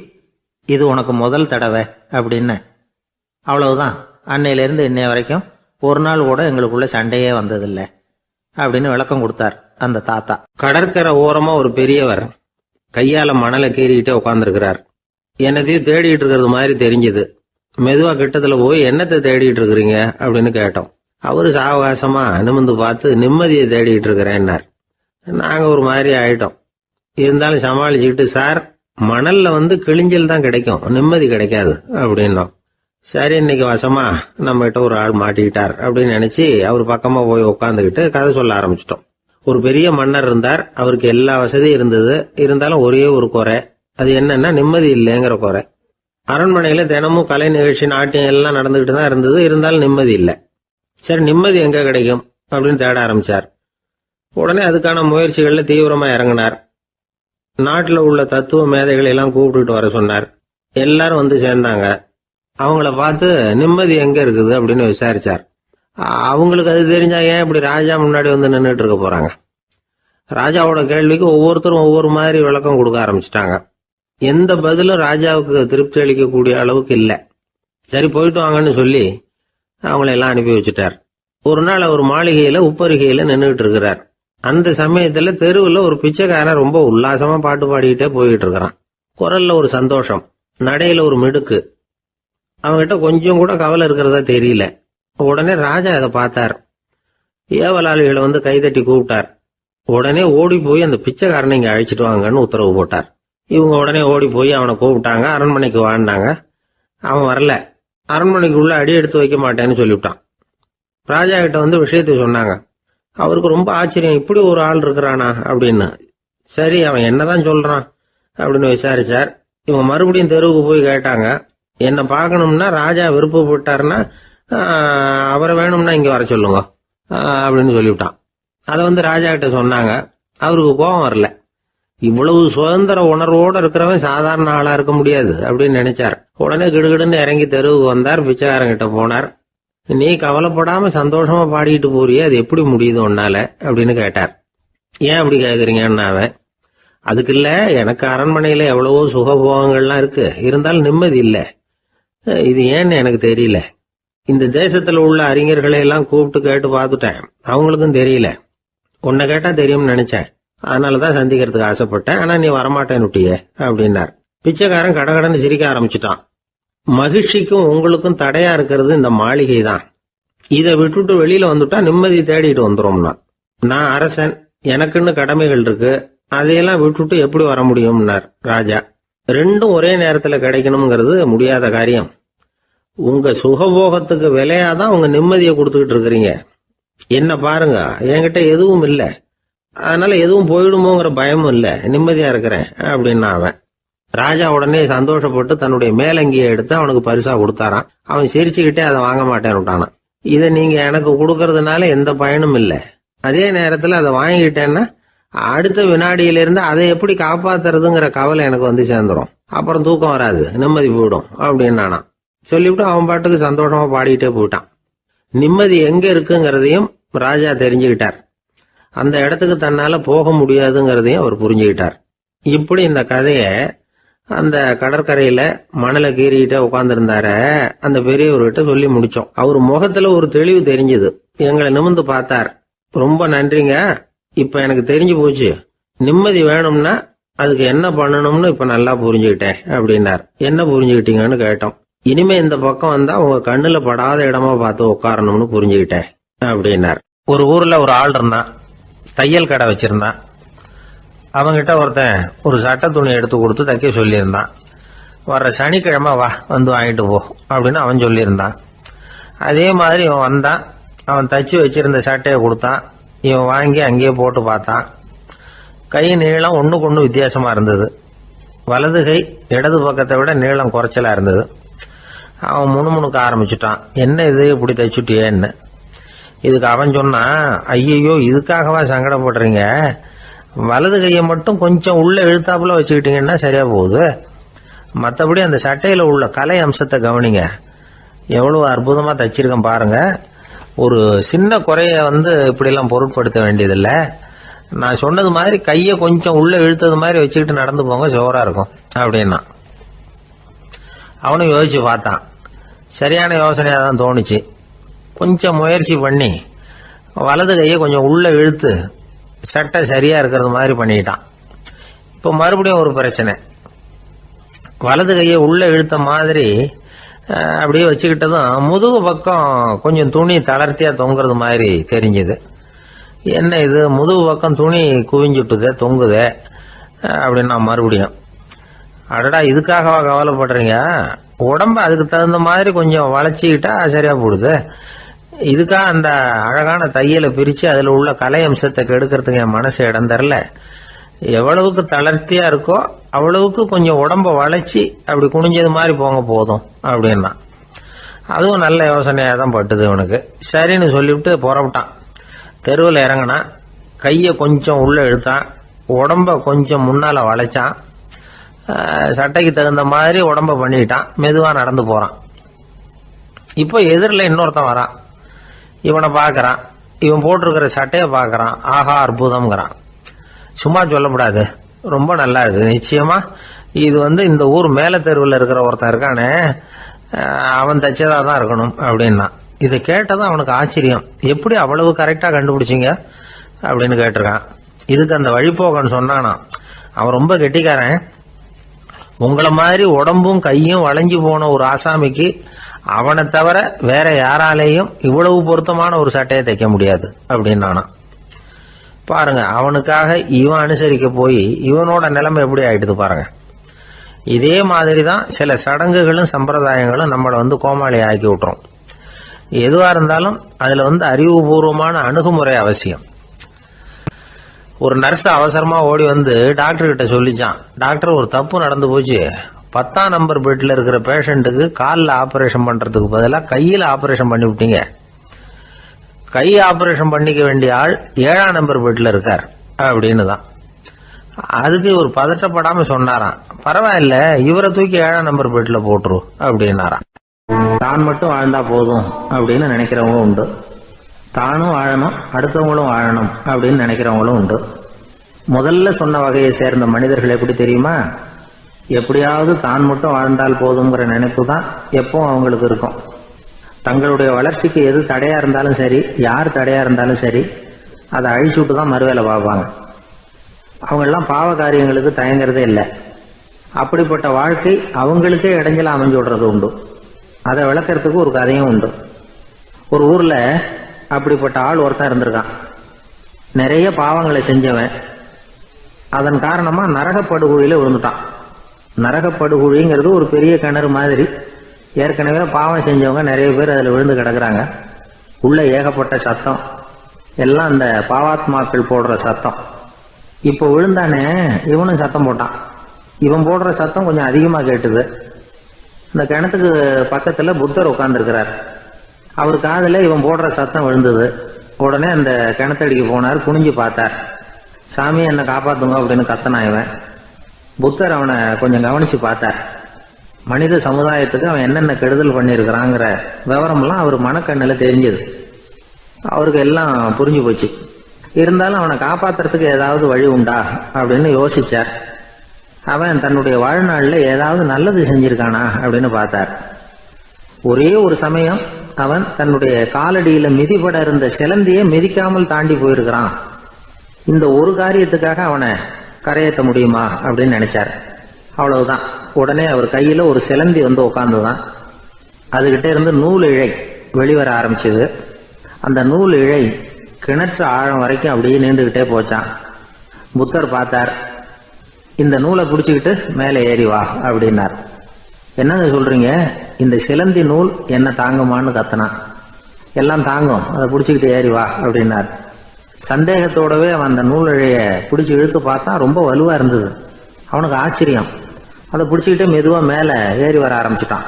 இது உனக்கு முதல் தடவை அப்படின்னேன். அவ்வளவுதான், அன்னையிலேருந்து இன்னைய வரைக்கும் ஒரு நாள் கூட எங்களுக்குள்ள சண்டையே வந்ததில்லை அப்படின்னு விளக்கம் கொடுத்தார் அந்த தாத்தா. கடற்கரை ஓரமா ஒரு பெரியவர் கையால மணலை கீறிக்கிட்டே உட்காந்துருக்கிறார். என்னத்தையும் தேடிட்டு இருக்கிறது மாதிரி தெரிஞ்சது. மெதுவா கிட்டத்துல போய், என்னத்தை தேடிட்டு இருக்கிறீங்க அப்படின்னு கேட்டோம். அவரு சாவகாசமா நிமிர்ந்து பார்த்து, நிம்மதியை தேடிட்டு இருக்கிறேன்னார். நாங்க ஒரு மாதிரி ஆயிட்டோம். இருந்தாலும் சமாளிச்சுக்கிட்டு, சார் மணல்ல கிழிஞ்சல் தான் கிடைக்கும், நிம்மதி கிடைக்காது அப்படின்னோம். சரி, இன்னைக்கு வசமா நம்ம கிட்ட ஒரு ஆள் மாட்டிக்கிட்டார் அப்படின்னு நினைச்சு அவர் பக்கமா போய் உட்காந்துக்கிட்டு கதை சொல்ல ஆரம்பிச்சிட்டோம். ஒரு பெரிய மன்னர் இருந்தார். அவருக்கு எல்லா வசதியும் இருந்தது. இருந்தாலும் ஒரே ஒரு குறை. அது என்னன்னா, நிம்மதி இல்லைங்கிற குறை. அரண்மனையில தினமும் கலை நிகழ்ச்சி, நாட்டியம் எல்லாம் நடந்துகிட்டு தான் இருந்தது. இருந்தாலும் நிம்மதி இல்லை. சரி, நிம்மதி எங்க கிடைக்கும் அப்படின்னு தேட ஆரம்பிச்சார். உடனே அதுக்கான முயற்சிகள்ல தீவிரமா இறங்கினார். நாட்டில் உள்ள தத்துவ மேதைகளை எல்லாம் கூப்பிட்டுட்டு வர சொன்னார். எல்லாரும் சேர்ந்தாங்க. அவங்கள பார்த்து, நிம்மதி எங்க இருக்குது அப்படின்னு விசாரிச்சார். அவங்களுக்கு அது தெரிஞ்சா ஏன் இப்படி ராஜா முன்னாடி நின்றுட்டு இருக்க போறாங்க? ராஜாவோட கேள்விக்கு ஒவ்வொருத்தரும் ஒவ்வொரு மாதிரி விளக்கம் கொடுக்க ஆரம்பிச்சிட்டாங்க. எந்த பதிலும் ராஜாவுக்கு திருப்தி அளிக்கக்கூடிய அளவுக்கு இல்லை. சரி, போயிட்டு வாங்கன்னு சொல்லி அவங்களெல்லாம் அனுப்பி வச்சுட்டார். ஒரு நாள் அவர் மாளிகையில உப்பருகையில நின்றுட்டு இருக்கிறார். அந்த சமயத்துல தெருவில் ஒரு பிச்சைக்காரன் ரொம்ப உல்லாசமா பாட்டு பாடிக்கிட்டே போயிட்டு இருக்கிறான். குரல்ல ஒரு சந்தோஷம், நடையில ஒரு மிடுக்கு. அவங்ககிட்ட கொஞ்சம் கூட கவலை இருக்கிறதா தெரியல. உடனே ராஜா அதை பார்த்தார். ஏவலாளிகளை கைதட்டி கூப்பிட்டார். உடனே ஓடி போய் அந்த பிச்சைக்காரனை இங்க அழைச்சிட்டு வாங்கன்னு உத்தரவு போட்டார். இவங்க உடனே ஓடி போய் அவனை கூப்பிட்டாங்க. அரண்மனைக்கு வாழ்ந்தாங்க. அவன் வரல. அரண்மனைக்கு உள்ள அடி எடுத்து வைக்க மாட்டேன்னு சொல்லிவிட்டான். ராஜா கிட்ட விஷயத்தை சொன்னாங்க. அவருக்கு ரொம்ப ஆச்சரியம், இப்படி ஒரு ஆள் இருக்கிறானா அப்படின்னு. சரி, அவன் என்னதான் சொல்றான் அப்படின்னு விசாரிச்சார். இவங்க மறுபடியும் தெருவுக்கு போய் கேட்டாங்க. என்ன பார்க்கணும்னா, ராஜா விருப்பப்பட்டாருன்னா அவரை வேணும்னா இங்க வர சொல்லுங்க அப்படின்னு சொல்லிவிட்டான். அதை ராஜா கிட்ட சொன்னாங்க. அவருக்கு கோபம் வரல. இவ்வளவு சுதந்திர உணர்வோடு இருக்கிறவன் சாதாரண ஆளா இருக்க முடியாது அப்படின்னு நினைச்சார். உடனே கிடுகிடுன்னு இறங்கி தெருவுக்கு வந்தார். பிச்சைக்காரங்கிட்ட போனார். நீ கவலைப்படாம சந்தோஷமா பாடிட்டு போறியே, அது எப்படி முடியுது உன்னால அப்படின்னு கேட்டார். ஏன் அப்படி கேக்குறீங்கன்னு அவன், அதுக்கு இல்ல, எனக்கு அரண்மனையில எவ்வளவோ சுகபோகங்கள்லாம் இருக்கு, இருந்தாலும் நிம்மதி இல்ல, இது ஏன்னு எனக்கு தெரியல. இந்த தேசத்துல உள்ள அறிஞர்களை எல்லாம் கூப்பிட்டு கேட்டு பார்த்துட்டேன், அவங்களுக்கும் தெரியல. உன்னை கேட்டா தெரியும்னு நினைச்சேன், அதனாலதான் சந்திக்கிறதுக்கு ஆசைப்பட்டேன், ஆனா நீ வரமாட்டேன்னுட்டியே அப்படின்னார். பிச்சைக்காரன் கடகடன்னு சிரிக்க ஆரம்பிச்சுட்டான். மகிழ்ச்சிக்கும் உங்களுக்கும் தடையா இருக்கிறது இந்த மாளிகை தான். இதை விட்டுட்டு வெளியில வந்துட்டா நிம்மதி தேடிட்டு வந்துரும்னா. நான் அரசன், எனக்குன்னு கடமைகள் இருக்கு, அதையெல்லாம் விட்டுட்டு எப்படி வர முடியும்னார் ராஜா. ரெண்டும் ஒரே நேரத்துல கிடைக்கணுங்கிறது முடியாத காரியம். உங்க சுகபோகத்துக்கு விலையாதான் உங்க நிம்மதியை கொடுத்துக்கிட்டு இருக்கிறீங்க. என்ன பாருங்க, என்கிட்ட எதுவும் இல்லை, அதனால எதுவும் போயிடுமோங்கிற பயமும் இல்லை, நிம்மதியா இருக்கிறேன் அப்படின்னா அவன். ராஜா உடனே சந்தோஷப்பட்டு தன்னுடைய மேலங்கியை எடுத்து அவனுக்கு பரிசா கொடுத்தாராம். அவன் சிரிச்சுக்கிட்டே அதை வாங்க மாட்டேன்னு விட்டானான். இதை நீங்க எனக்கு கொடுக்கறதுனால எந்த பயனும் இல்லை, அதே நேரத்துல அதை வாங்கிக்கிட்டேன்னா அடுத்த வினாடியிலிருந்து அதை எப்படி காப்பாத்துறதுங்கிற கவலை எனக்கு வந்து சேர்ந்துடும், அப்புறம் தூக்கம் வராது, நிம்மதி போயிடும் அப்படின்னானா. சொல்லிவிட்டு அவன் பாட்டுக்கு சந்தோஷமா பாடிட்டே போயிட்டான். நிம்மதி எங்க இருக்குங்கிறதையும் ராஜா தெரிஞ்சுக்கிட்டார். அந்த இடத்துக்கு தன்னால போக முடியாதுங்கிறதையும் அவர் புரிஞ்சுக்கிட்டார். இப்படி இந்த கதைய அந்த கடற்கரையில மணலை கீறிக்கிட்டே உட்கார்ந்துருந்தார அந்த பெரியவர்கிட்ட சொல்லி முடிச்சோம். அவர் முகத்துல ஒரு தெளிவு தெரிஞ்சது. எங்களை நிமிர்ந்து பார்த்தார். ரொம்ப நன்றிங்க, இப்ப எனக்கு தெரிஞ்சு போச்சு, நிம்மதி வேணும்னா அதுக்கு என்ன பண்ணணும்னு இப்ப நல்லா புரிஞ்சுக்கிட்டேன் அப்படின்னார். என்ன புரிஞ்சுக்கிட்டீங்கன்னு கேட்டோம். இனிமே இந்த பக்கம் வந்தா உங்க கண்ணுல படாத இடமா பார்த்து உட்காரணும்னு புரிஞ்சுக்கிட்டேன் அப்படின்னார். ஒரு ஊர்ல ஒரு ஆள் இருந்தான், தையல் கடை வச்சிருந்தான். அவங்கிட்ட ஒருத்தன் ஒரு சட்டை துணி எடுத்து கொடுத்து தைக்க சொல்லியிருந்தான். வர்ற சனிக்கிழமை வா, வந்து வாங்கிட்டு போ அப்படின்னு அவன் சொல்லியிருந்தான். அதே மாதிரி இவன் வந்தான். அவன் தச்சு வச்சிருந்த சட்டையை கொடுத்தான். இவன் வாங்கி அங்கேயே போட்டு பார்த்தான். கை நீளம் ஒண்ணுக்கு ஒண்ணு வித்தியாசமா இருந்தது. வலது கை இடது பக்கத்தை விட நீளம் குறைச்சலா இருந்தது. அவன் முணுமுணுக்க ஆரம்பிச்சுட்டான், என்ன இது இப்படி தைச்சுட்டியேன்னு. இதுக்கு அவன் சொன்னான், ஐயோ இதுக்காகவா சங்கடப்படுறீங்க, வலது கையை மட்டும் கொஞ்சம் உள்ள இழுத்தாப்புல வச்சுக்கிட்டீங்கன்னா சரியா போகுது, மற்றபடி அந்த சட்டையில உள்ள கலை அம்சத்தை கவனிங்க, எவ்வளவு அற்புதமா தச்சிருக்கேன் பாருங்க, ஒரு சின்ன குறைய இப்படிலாம் பொருட்படுத்த வேண்டியதில்லை, நான் சொன்னது மாதிரி கையை கொஞ்சம் உள்ள இழுத்தது மாதிரி வச்சுக்கிட்டு நடந்து போங்க, ஜோரா இருக்கும் அப்படின்னா. அவனும் யோசிச்சு பார்த்தான். சரியான யோசனையா தான் தோணுச்சு. கொஞ்சம் முயற்சி பண்ணி வலது கையை கொஞ்சம் உள்ள இழுத்து சட்டை சரியா இருக்கிறது மாதிரி பண்ணிக்கிட்டான். இப்போ மறுபடியும் ஒரு பிரச்சனை. வலது கையை உள்ள இழுத்த மாதிரி அப்படியே வச்சுக்கிட்டதும் முதுகு பக்கம் கொஞ்சம் துணி தளர்த்தியா தொங்குறது மாதிரி தெரிஞ்சுது. என்ன இது, முதுகு பக்கம் துணி குவிஞ்சுட்டுதே, தொங்குதே அப்படின்னா மறுபடியும், அடடா இதுக்காகவா கவலைப்படுறீங்க, உடம்ப அதுக்கு தகுந்த மாதிரி கொஞ்சம் வளைச்சிக்கிட்டா சரியா போடுது, இதுக்காக அந்த அழகான தையலை பிரிச்சு அதுல உள்ள கலை அம்சத்தை கெடுக்கிறதுக்கு என் மனசு இடம் தரல, எவ்வளவுக்கு தளர்த்தியா இருக்கோ அவ்வளவுக்கு கொஞ்சம் உடம்ப வளைச்சி அப்படி குனிஞ்சது மாதிரி போங்க போதும் அப்படின்னா. அதுவும் நல்ல யோசனையா தான் பட்டுது இவனுக்கு. சரின்னு சொல்லிவிட்டு புறப்பட்டான். தெருவில் இறங்கினான். கையை கொஞ்சம் உள்ள இழுத்தான், உடம்ப கொஞ்சம் முன்னால வளைச்சான், சட்டைக்கு தகுந்த மாதிரி உடம்ப பண்ணிக்கிட்டான், மெதுவா நடந்து போறான். இப்போ எதிரில் இன்னொருத்தன் வரான். இவனை பாக்குறான், இவன் போட்டிருக்கிற சட்டையை பாக்குறான், ஆஹா அற்புதம்ங்கிறான். சும்மா சொல்லக்கூடாது, ரொம்ப நல்லா இருக்கு, நிச்சயமா இது இந்த ஊர் மேல தெருவில் இருக்கிற ஒருத்தன் இருக்கானே அவன் தச்சதா தான் இருக்கணும் அப்படின்னா. இதை கேட்டதும் அவனுக்கு ஆச்சரியம், எப்படி அவ்வளவு கரெக்டா கண்டுபிடிச்சிங்க அப்படின்னு கேட்டிருக்கான். இதுக்கு அந்த வழிபோகன்னு சொன்னானா, அவன் ரொம்ப கெட்டிக்காரன், உங்களை மாதிரி உடம்பும் கையும் வளைஞ்சு போன ஒரு ஆசாமிக்கு அவனை தவிர வேற யாராலேயும் இவ்வளவு பொருத்தமான ஒரு சட்டையை தைக்க முடியாது அப்படின்னானா. பாருங்க, அவனுக்காக இவன் அனுசரிக்க போய் இவனோட நிலைமை எப்படி ஆயிடுது பாருங்க. இதே மாதிரி தான் சில சடங்குகளும் சம்பிரதாயங்களும் நம்மளை கோமாளி ஆக்கி விட்டுரும். எதுவா இருந்தாலும் அதுல அறிவுபூர்வமான அணுகுமுறை அவசியம். ஒரு நர்ஸ் அவசரமா ஓடி டாக்டர் கிட்ட சொல்லிச்சான், டாக்டர் ஒரு தப்பு நடந்து போச்சு, 10ஆம் நம்பர் பெட்ல இருக்கிற பேஷண்ட்டுக்கு காலில் ஆபரேஷன் பண்றதுக்கு பதிலாக கையில் ஆபரேஷன் பண்ணி விட்டீங்க, கை ஆபரேஷன் பண்ணிக்க வேண்டிய ஆள் 7ஆம் நம்பர் பெட்ல இருக்கார் அப்படின்னு தான். அதுக்கு ஒரு பதட்டப்படாம சொன்னாராம், பரவாயில்ல, இவரை தூக்கி 7ஆம் நம்பர் பெட்டில் போட்டுரு அப்படின்னாராம். தான் மட்டும் வாழ்ந்தா போதும் அப்படின்னு நினைக்கிறவங்க உண்டு. தானும் வாழணும், அடுத்தவங்களும் வாழணும் அப்படின்னு நினைக்கிறவங்களும் உண்டு. முதல்ல சொன்ன வகையை சேர்ந்த மனிதர்கள் எப்படி தெரியுமா? எப்படியாவது தான் மட்டும் வாழ்ந்தால் போதுங்கிற நினைப்பு தான் எப்பவும் அவங்களுக்கு இருக்கும். தங்களுடைய வளர்ச்சிக்கு எது தடையா இருந்தாலும் சரி, யார் தடையா இருந்தாலும் சரி, அதை அழிச்சுட்டு தான் மறுவேலை பார்ப்பாங்க. அவங்கெல்லாம் பாவ காரியங்களுக்கு தயங்குறதே இல்லை. அப்படிப்பட்ட வாழ்க்கை அவங்களுக்கே இடைஞ்சல அமைஞ்சு விடுறது உண்டு. அதை விளக்கறதுக்கு ஒரு கதையும் உண்டு. ஒரு ஊர்ல அப்படிப்பட்ட ஆள் ஒருத்தன் இருந்திருக்கான். நிறைய பாவங்களை செஞ்சவன். அதன் காரணமா நரகப்படுகொழியில விழுந்துட்டான். நரகப்படுகொழிங்கிறது ஒரு பெரிய கிணறு மாதிரி. ஏற்கனவே பாவம் செஞ்சவங்க நிறைய பேர் அதில் விழுந்து கிடக்குறாங்க. உள்ள ஏகப்பட்ட சத்தம், எல்லாம் அந்த பாவாத்மாக்கள் போடுற சத்தம். இப்போ விழுந்தானே, இவனும் சத்தம் போட்டான். இவன் போடுற சத்தம் கொஞ்சம் அதிகமாக கேட்டுது. இந்த கிணத்துக்கு பக்கத்தில் புத்தர் உட்கார்ந்துருக்கிறார். அவர் காதில் இவன் போடுற சத்தம் விழுந்தது. உடனே அந்த கிணத்தடிக்கு போனார். குனிஞ்சு பார்த்தார். சாமி, என்னை காப்பாத்துங்க அப்படின்னு கத்தனான் இவன். புத்தர் அவனை கொஞ்சம் கவனிச்சு பார்த்தார். மனித சமுதாயத்துக்கு அவன் என்னென்ன கெடுதல் பண்ணியிருக்கிறாங்கிற விவரம்லாம் அவர் மனக்கண்ணில் தெரிஞ்சது. அவருக்கு எல்லாம் புரிஞ்சு போச்சு. இருந்தாலும் அவனை காப்பாத்துறதுக்கு ஏதாவது வழி உண்டா அப்படின்னு யோசிச்சார். அவன் தன்னுடைய வாழ்நாளில் ஏதாவது நல்லது செஞ்சிருக்கானா அப்படின்னு பார்த்தார். ஒரே ஒரு சமயம் அவன் தன்னுடைய காலடியில மிதிபட இருந்த சிலந்தியை மிதிக்காமல் தாண்டி போயிருக்கிறான். இந்த ஒரு காரியத்துக்காக அவனை கரையேற்ற முடியுமா அப்படின்னு நினைச்சார். அவ்வளவுதான். உடனே அவர் கையில ஒரு சிலந்தி வந்து உட்கார்ந்துதான். அதுகிட்ட இருந்து நூல் இழை வெளிவர ஆரம்பிச்சது. அந்த நூல் இழை கிணற்று ஆழம் வரைக்கும் அப்படியே நீண்டுகிட்டே போச்சான். புத்தர் பார்த்தார். இந்த நூலை பிடிச்சிக்கிட்டு மேலே ஏறி வா அப்படின்னார். என்னங்க சொல்றீங்க, இந்த சிலந்தி நூல் என்ன தாங்குமான்னு கத்தனான். எல்லாம் தாங்கும், அதை பிடிச்சிக்கிட்டு ஏறி வா அப்படின்னார். சந்தேகத்தோடவே அவன் அந்த நூல் இழைய பிடிச்சி இழுத்து பார்த்தா ரொம்ப வலுவா இருந்தது. அவனுக்கு ஆச்சரியம். அதை பிடிச்சிக்கிட்டே மெதுவாக மேலே ஏறி வர ஆரம்பிச்சிட்டான்.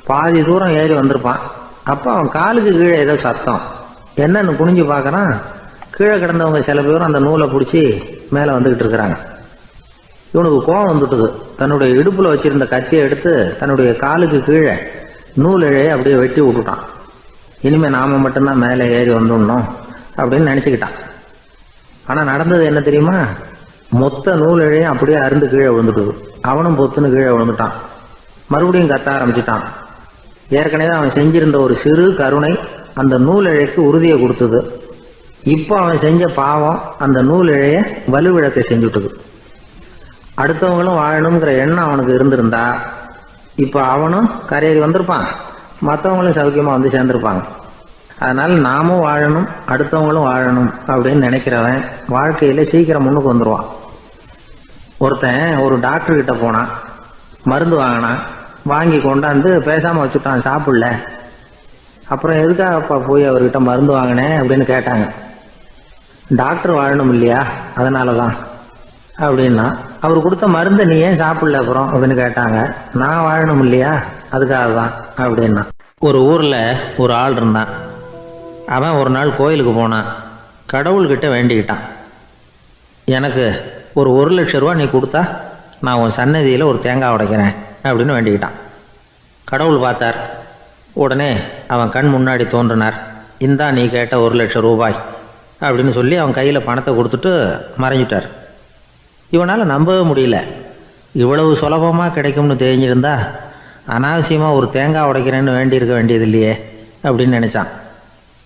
பாதி தூரம் ஏறி வந்திருப்பான். அப்போ அவன் காலுக்கு கீழே ஏதோ சத்தம். என்னன்னு குனிஞ்சு பார்க்கறான். கீழே கிடந்தவங்க சில பேரும் அந்த நூலை பிடிச்சி மேலே வந்துகிட்டு இருக்கிறாங்க. இவனுக்கு கோபம் வந்துட்டுது. தன்னுடைய இடுப்புல வச்சிருந்த கத்தியை எடுத்து தன்னுடைய காலுக்கு கீழே நூல் இழையை அப்படியே வெட்டி விட்டுட்டான். இனிமே நாம மட்டும்தான் மேலே ஏறி வந்துடணும் அப்படின்னு நினைச்சுக்கிட்டான். ஆனா நடந்தது என்ன தெரியுமா? மொத்த நூல் இழையும் அப்படியே அருந்து கீழே விழுந்துட்டுது. அவனும் பொத்துன்னு கீழே விழுந்துட்டான். மறுபடியும் கத்த ஆரம்பிச்சுட்டான். ஏற்கனவே அவன் செஞ்சிருந்த ஒரு சிறு கருணை அந்த நூல் இழைக்கு உறுதியை கொடுத்தது. இப்போ அவன் செஞ்ச பாவம் அந்த நூல் இழைய வலுவிழக்க செஞ்சுட்டுது. அடுத்தவங்களும் வாழணுங்கிற எண்ணம் அவனுக்கு இருந்திருந்தா இப்போ அவனும் கரையேறி வந்திருப்பான், மற்றவங்களும் சௌக்கியமா வந்து சேர்ந்திருப்பாங்க. அதனால நாமும் வாழணும், அடுத்தவங்களும் வாழணும் அப்படின்னு நினைக்கிறவன் வாழ்க்கையில சீக்கிரம் முன்னுக்கு வந்துடுவான். ஒருத்தன் ஒரு டாக்டர் கிட்ட போனான், மருந்து வாங்கினான். வாங்கி கொண்டாந்து பேசாம வச்சுட்டான், சாப்பிடல. அப்புறம் எதுக்காகப்பா போய் அவர்கிட்ட மருந்து வாங்கினேன் அப்படின்னு கேட்டாங்க. டாக்டர் வாழணும் இல்லையா, அதனாலதான் அப்படின்னா. அவர் கொடுத்த மருந்தை நீ ஏன் சாப்பிடல அப்புறம் அப்படின்னு கேட்டாங்க. நான் வாழணும் இல்லையா, அதுக்காக தான் அப்படின்னா. ஒரு ஊர்ல ஒரு ஆள் இருந்தான். அவன் ஒரு நாள் கோயிலுக்கு போனான். கடவுள்கிட்ட வேண்டிக்கிட்டான், எனக்கு ஒரு 1,00,000 ரூபா நீ கொடுத்தா நான் உன் சன்னதியில் ஒரு தேங்காய் உடைக்கிறேன் அப்படின்னு வேண்டிக்கிட்டான். கடவுள் பார்த்தார். உடனே அவன் கண் முன்னாடி தோன்றினார். இந்தா நீ கேட்ட 1,00,000 ரூபாய் அப்படின்னு சொல்லி அவன் கையில் பணத்தை கொடுத்துட்டு மறைஞ்சிட்டார். இவனால் நம்பவே முடியல. இவ்வளவு சுலபமாக கிடைக்கும்னு தெரிஞ்சிருந்தா அனாவசியமாக ஒரு தேங்காய் உடைக்கிறேன்னு வேண்டியிருக்க வேண்டியது இல்லையே அப்படின்னு நினச்சான்.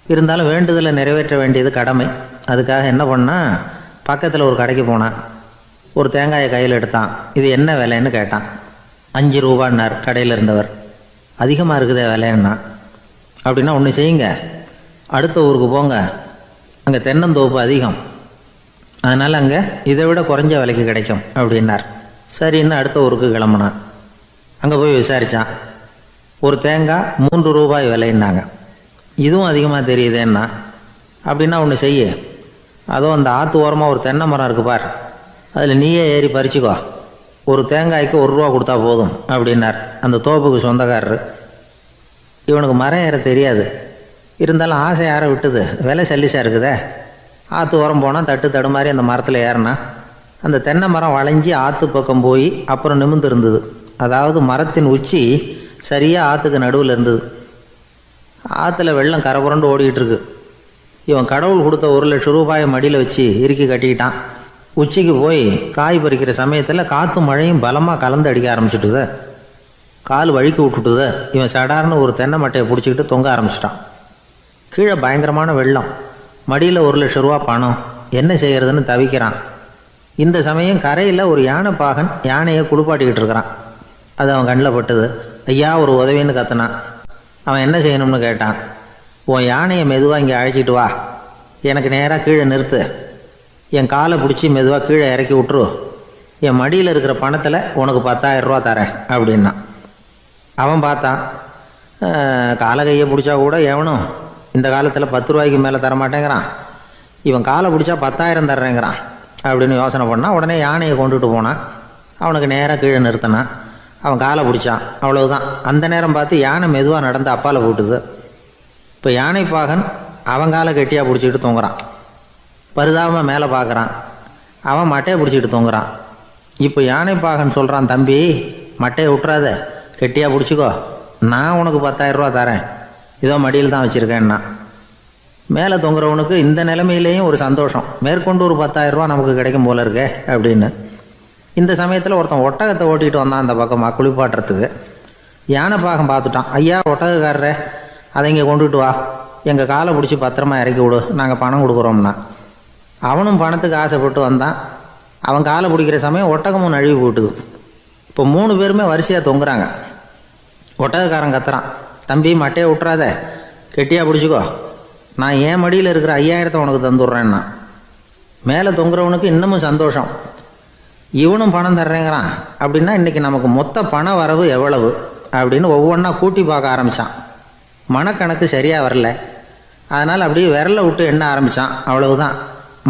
இருந்தாலும் வேண்டுதலை நிறைவேற்ற வேண்டியது கடமை. அதுக்காக என்ன பண்ணால், பக்கத்தில் ஒரு கடைக்கு போனான். ஒரு தேங்காயை கையில் எடுத்தான். இது என்ன விலைன்னு கேட்டான். 5 ரூபான்னார் கடையில் இருந்தவர். அதிகமாக இருக்குதே விலைன்னா. அப்படின்னா ஒன்று செய்யுங்க, அடுத்த ஊருக்கு போங்க, அங்கே தென்னந்தோப்பு அதிகம், அதனால் அங்கே இதை விட குறைஞ்ச விலைக்கு கிடைக்கும் அப்படின்னார். சரின்னு அடுத்த ஊருக்கு கிளம்புனான். அங்கே போய் விசாரித்தான். ஒரு தேங்காய் 3 ரூபாய் விலைன்னாங்க. இதுவும் அதிகமாக தெரியுதேன்னா. அப்படின்னா ஒன்று செய்ய, அதோ அந்த ஆற்று ஓரமாக ஒரு தென்னை மரம் இருக்கு பார், அதில் நீயே ஏறி பறிச்சுக்கோ, ஒரு தேங்காய்க்கு 1 ரூபா கொடுத்தா போதும் அப்படின்னார் அந்த தோப்புக்கு சொந்தக்காரரு. இவனுக்கு மரம் ஏற தெரியாது. இருந்தாலும் ஆசை யாரை விட்டுது, விலை சல்லிசாக இருக்குதே. ஆற்று ஓரம் போனால் தட்டு தடுமாறி அந்த மரத்தில் ஏறினா. அந்த தென்னை மரம் வளைஞ்சி ஆற்று பக்கம் போய் அப்புறம் நிமிர்ந்து இருந்தது. அதாவது மரத்தின் உச்சி சரியாக ஆற்றுக்கு நடுவில் இருந்தது. ஆற்றுல வெள்ளம் கரபுரண்டு ஓடிக்கிட்டு இருக்கு. இவன் கடவுள் கொடுத்த 1,00,000 ரூபாயை மடியில் வச்சு இறுக்கி கட்டிக்கிட்டான். உச்சிக்கு போய் காய் பறிக்கிற சமயத்தில் காற்றும் மழையும் பலமாக கலந்து அடிக்க ஆரம்பிச்சுட்டுது. கால் வழுக்கி விட்டுட்டுது. இவன் சடார்னு ஒரு தென்னை மட்டையை பிடிச்சிக்கிட்டு தொங்க ஆரம்பிச்சிட்டான். கீழே பயங்கரமான வெள்ளம். மடியில் 1,00,000 ரூபா பணம். என்ன செய்கிறதுன்னு தவிக்கிறான். இந்த சமயம் கரையில் ஒரு யானை பாகன் யானையை குளிப்பாட்டிக்கிட்டு இருக்கிறான். அது அவன் கண்ணில் பட்டுது. ஐயா ஒரு உதவின்னு கத்துனான். அவன் என்ன செய்யணும்னு கேட்டான். உன் யானையை மெதுவாக இங்கே அழைச்சிட்டு வா, எனக்கு நேராக கீழே நிறுத்து, என் காலை பிடிச்சி மெதுவாக கீழே இறக்கி விட்டுரு, என் மடியில் இருக்கிற பணத்தில் உனக்கு 10,000 ரூபா தரேன் அப்படின்னா. அவன் பார்த்தான். காலை கையை பிடிச்சா கூட எவனும் இந்த காலத்தில் 10 ரூபாய்க்கு மேலே தரமாட்டேங்கிறான். இவன் காலை பிடிச்சா 10,000 தர்றேங்கிறான் அப்படின்னு யோசனை பண்ணான். உடனே யானையை கொண்டுட்டு போனான். அவனுக்கு நேராக கீழே நிறுத்தினான். அவன் காலை பிடிச்சான். அவ்வளவுதான். அந்த நேரம் பார்த்து யானை மெதுவாக நடந்து அப்பால் போட்டுது. இப்போ யானை பாகன் அவன் காலை கெட்டியாக பிடிச்சிக்கிட்டு தொங்குறான். பரிதாபமாக மேலே பார்க்குறான். அவன் மட்டையை பிடிச்சிக்கிட்டு தொங்குறான். இப்போ யானை பாகன் சொல்கிறான், தம்பி மட்டையை விட்டுறாத, கெட்டியாக பிடிச்சிக்கோ, நான் உனக்கு 10,000 ரூபா தரேன், இதோ மடியில் தான் வச்சுருக்கேன்னா. மேலே தொங்குறவனுக்கு இந்த நிலைமையிலேயும் ஒரு சந்தோஷம், மேற்கொண்டு ஒரு 10,000 ரூபா நமக்கு கிடைக்கும் போல இருக்கே அப்படின்னு. இந்த சமயத்தில் ஒருத்தன் ஒட்டகத்தை ஓட்டிகிட்டு வந்தான் அந்த பக்கமாக குளிப்பாட்டுறதுக்கு. யானை பாகம் பார்த்துட்டான். ஐயா ஒட்டகக்காரரே, அதை இங்கே கொண்டுகிட்டு வா, எங்கள் காலை பிடிச்சி பத்திரமா இறக்கி விடு, நாங்கள் பணம் கொடுக்குறோம்னா. அவனும் பணத்துக்கு ஆசைப்பட்டு வந்தான். அவன் காலை பிடிக்கிற சமயம் ஒட்டகமும் நழுவி போட்டுது. இப்போ 3 பேருமே வரிசையாக தொங்குறாங்க. ஒட்டகக்காரன் கத்துறான், தம்பி மட்டையை விட்டுறாத, கெட்டியாக பிடிச்சிக்கோ, நான் என் மடியில் இருக்கிற 5,000 உனக்கு தந்துடுறேன்னா. மேலே தொங்குறவனுக்கு இன்னமும் சந்தோஷம், இவனும் பணம் தர்றேங்கிறான் அப்படின்னா இன்றைக்கி நமக்கு மொத்த பண வரவு எவ்வளவு அப்படின்னு ஒவ்வொன்றா கூட்டி பார்க்க ஆரம்பித்தான். மனக்கணக்கு சரியாக வரல. அதனால் அப்படியே விரலை விட்டு எண்ண ஆரம்பித்தான். அவ்வளவுதான்.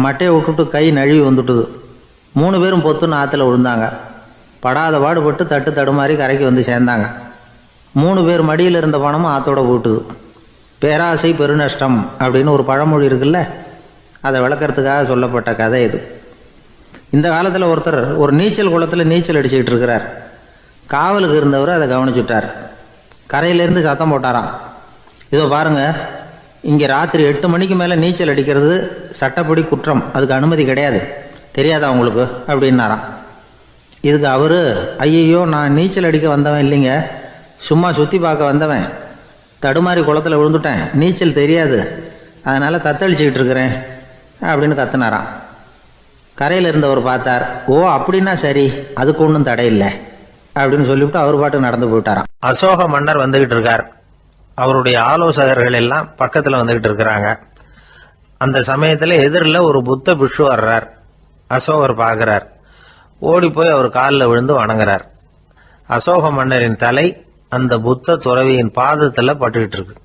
மட்டையை விட்டுட்டு கை நழுவி வந்துட்டுது. 3 பேரும் பொத்துன்னு ஆற்றுல விழுந்தாங்க. படாத பாடுபட்டு தட்டு தடுமாறி கரைக்கு வந்து சேர்ந்தாங்க. 3 பேர் மடியில் இருந்த பணமும் ஆற்றோட போட்டுது. பேராசை பெருநஷ்டம் அப்படின்னு ஒரு பழமொழி இருக்குல்ல, அதை விளக்கறதுக்காக சொல்லப்பட்ட கதை இது. இந்த காலத்தில் ஒருத்தர் ஒரு நீச்சல் குளத்தில் நீச்சல் அடிச்சுக்கிட்டு இருக்கிறார். காவலுக்கு இருந்தவர் அதை கவனிச்சுட்டார். கரையிலேருந்து சத்தம் போட்டாராம், இதோ பாருங்கள், இங்கே ராத்திரி 8 மணிக்கு மேலே நீச்சல் அடிக்கிறது சட்டப்படி குற்றம், அதுக்கு அனுமதி கிடையாது, தெரியாதா உங்களுக்கு அப்படின்னாராம். இதுக்கு அவர், ஐயையோ நான் நீச்சல் அடிக்க வந்தவன் இல்லைங்க, சும்மா சுற்றி பார்க்க வந்தவன், தடுமாறி குளத்தில் விழுந்துட்டேன், நீச்சல் தெரியாது, அதனால் தத்தளிச்சுக்கிட்டு இருக்கிறேன் அப்படின்னு கத்துனாராம். கரையில் இருந்தவர் பார்த்தார். ஓ அப்படின்னா சரி, அதுக்கு ஒன்றும் தடையில்லை அப்படின்னு சொல்லிவிட்டு அவர் பாட்டுக்கு நடந்து போயிட்டாராம். அசோக மன்னர் வந்துகிட்டு இருக்கார். அவருடைய ஆலோசகர்கள் எல்லாம் பக்கத்தில் வந்துகிட்டு இருக்கிறாங்க. அந்த சமயத்தில் எதிரில் ஒரு புத்த பிக்ஷு வர்றார். அசோகர் பார்க்கிறார். ஓடி போய் அவர் காலில் விழுந்து வணங்குறார். அசோக மன்னரின் தலை அந்த புத்த துறவியின் பாதத்தில் பட்டுக்கிட்டு இருக்கு.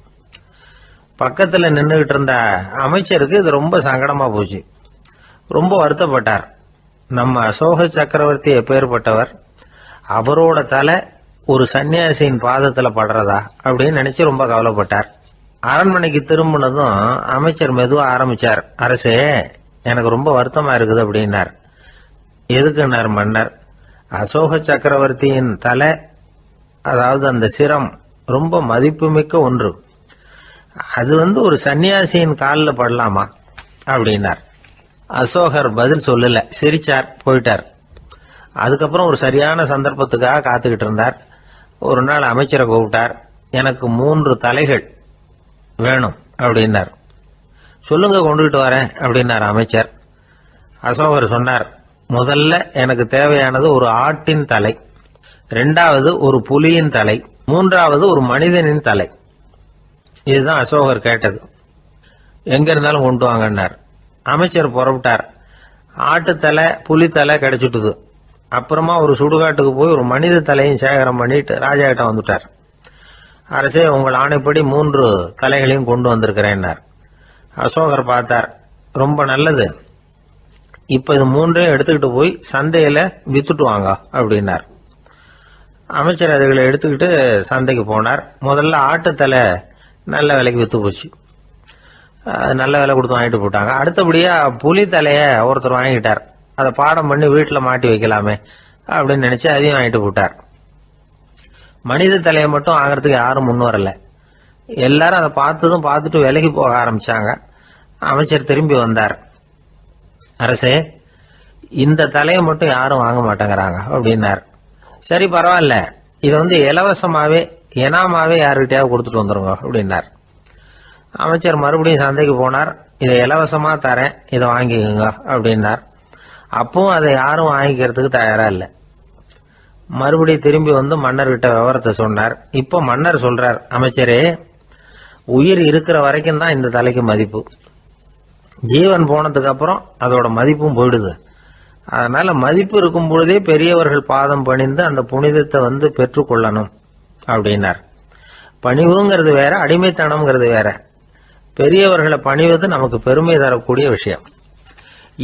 பக்கத்தில் நின்றுகிட்டு இருந்த அமைச்சருக்கு இது ரொம்ப சங்கடமாக போச்சு. ரொம்ப வருத்தப்பட்டார். நம்ம அசோக சக்கரவர்த்தி எப்பேற்பட்டவர், அவரோட தலை ஒரு சன்னியாசியின் பாதத்தில் படுறதா அப்படின்னு நினைச்சு ரொம்ப கவலைப்பட்டார். அரண்மனைக்கு திரும்பினதும் அமைச்சர் மெதுவாக ஆரம்பிச்சார். அரசே, எனக்கு ரொம்ப வருத்தமா இருக்குது அப்படின்னார். எதுக்குன்னார் மன்னர். அசோக சக்கரவர்த்தியின் தலை, அதாவது அந்த சிரம், ரொம்ப மதிப்புமிக்க ஒன்று, அது ஒரு சன்னியாசியின் காலில் படலாமா அப்படின்னார். அசோகர் பதில் சொல்லல, சிரிச்சார், போயிட்டார். அதுக்கப்புறம் ஒரு சரியான சந்தர்ப்பத்துக்காக காத்துக்கிட்டு இருந்தார். ஒரு நாள் அமைச்சரை கூப்பிட்டார். எனக்கு 3 தலைகள் வேணும் அப்படின்னார். சொல்லுங்க, கொண்டுகிட்டு வரேன் அப்படின்னார் அமைச்சர். அசோகர் சொன்னார், முதல்ல எனக்கு தேவையானது ஒரு ஆட்டின் தலை, 2வது ஒரு புலியின் தலை, 3வது ஒரு மனிதனின் தலை. இதுதான் அசோகர் கேட்டது. எங்க இருந்தாலும் கொண்டு வாங்கன்னார். அமைச்சர் புறப்பட்டார். ஆட்டுத்தலை புலித்தலை கிடைச்சிட்டுது. அப்புறமா ஒரு சுடுகாட்டுக்கு போய் ஒரு மனித தலையும் சேகரம் பண்ணிட்டு ராஜா கிட்ட வந்துட்டார். அரசே, உங்கள் ஆணைப்படி 3 தலைகளையும் கொண்டு வந்திருக்கிறேன்னார். அசோகர் பார்த்தார். ரொம்ப நல்லது, இப்ப இது 3ஐயும் எடுத்துக்கிட்டு போய் சந்தையில வித்துட்டு வாங்க அப்படின்னார். அமைச்சர் அதுகளை எடுத்துக்கிட்டு சந்தைக்கு போனார். முதல்ல ஆட்டுத்தலை நல்ல விலைக்கு வித்து போச்சு. நல்ல விலை கொடுத்து வாங்கிட்டு போட்டாங்க. அடுத்தபடியா புலி தலைய ஒருத்தர் வாங்கிட்டார். அதை பாடம் பண்ணி வீட்டில் மாட்டி வைக்கலாமே அப்படின்னு நினைச்சு அதையும் வாங்கிட்டு போட்டார். மனித தலையை மட்டும் வாங்கறதுக்கு யாரும் முன் வரல. எல்லாரும் அதை பார்த்துட்டு விலகி போக ஆரம்பிச்சாங்க. அமைச்சர் திரும்பி வந்தார். அரசே, இந்த தலையை மட்டும் யாரும் வாங்க மாட்டேங்கிறாங்க அப்படின்னார். சரி, பரவாயில்ல, இதை இலவசமாவே எனாமாவே யாருக்கிட்டையாவது கொடுத்துட்டு வந்துருங்க அப்படின்னார். அமைச்சர் மறுபடியும் சந்தைக்கு போனார். இதை இலவசமா தரேன், இதை வாங்கிக்கோங்க அப்படின்னார். அப்பவும் அதை யாரும் வாங்கிக்கிறதுக்கு தயாரா இல்லை. மறுபடியும் திரும்பி மன்னர்கிட்ட விவரத்தை சொன்னார். இப்போ மன்னர் சொல்றார், அமைச்சரே, உயிர் இருக்கிற வரைக்கும் தான் இந்த தலைக்கு மதிப்பு. ஜீவன் போனதுக்கு அப்புறம் அதோட மதிப்பும் போயிடுது. அதனால மதிப்பு இருக்கும் பொழுதே பெரியவர்கள் பாதம் பணிந்து அந்த புனிதத்தை பெற்றுக்கொள்ளணும் அப்படின்னார். பணிவுங்கிறது வேற, அடிமைத்தனம்ங்கிறது வேற. பெரியவர்களை பணிவது நமக்கு பெருமை தரக்கூடிய விஷயம்.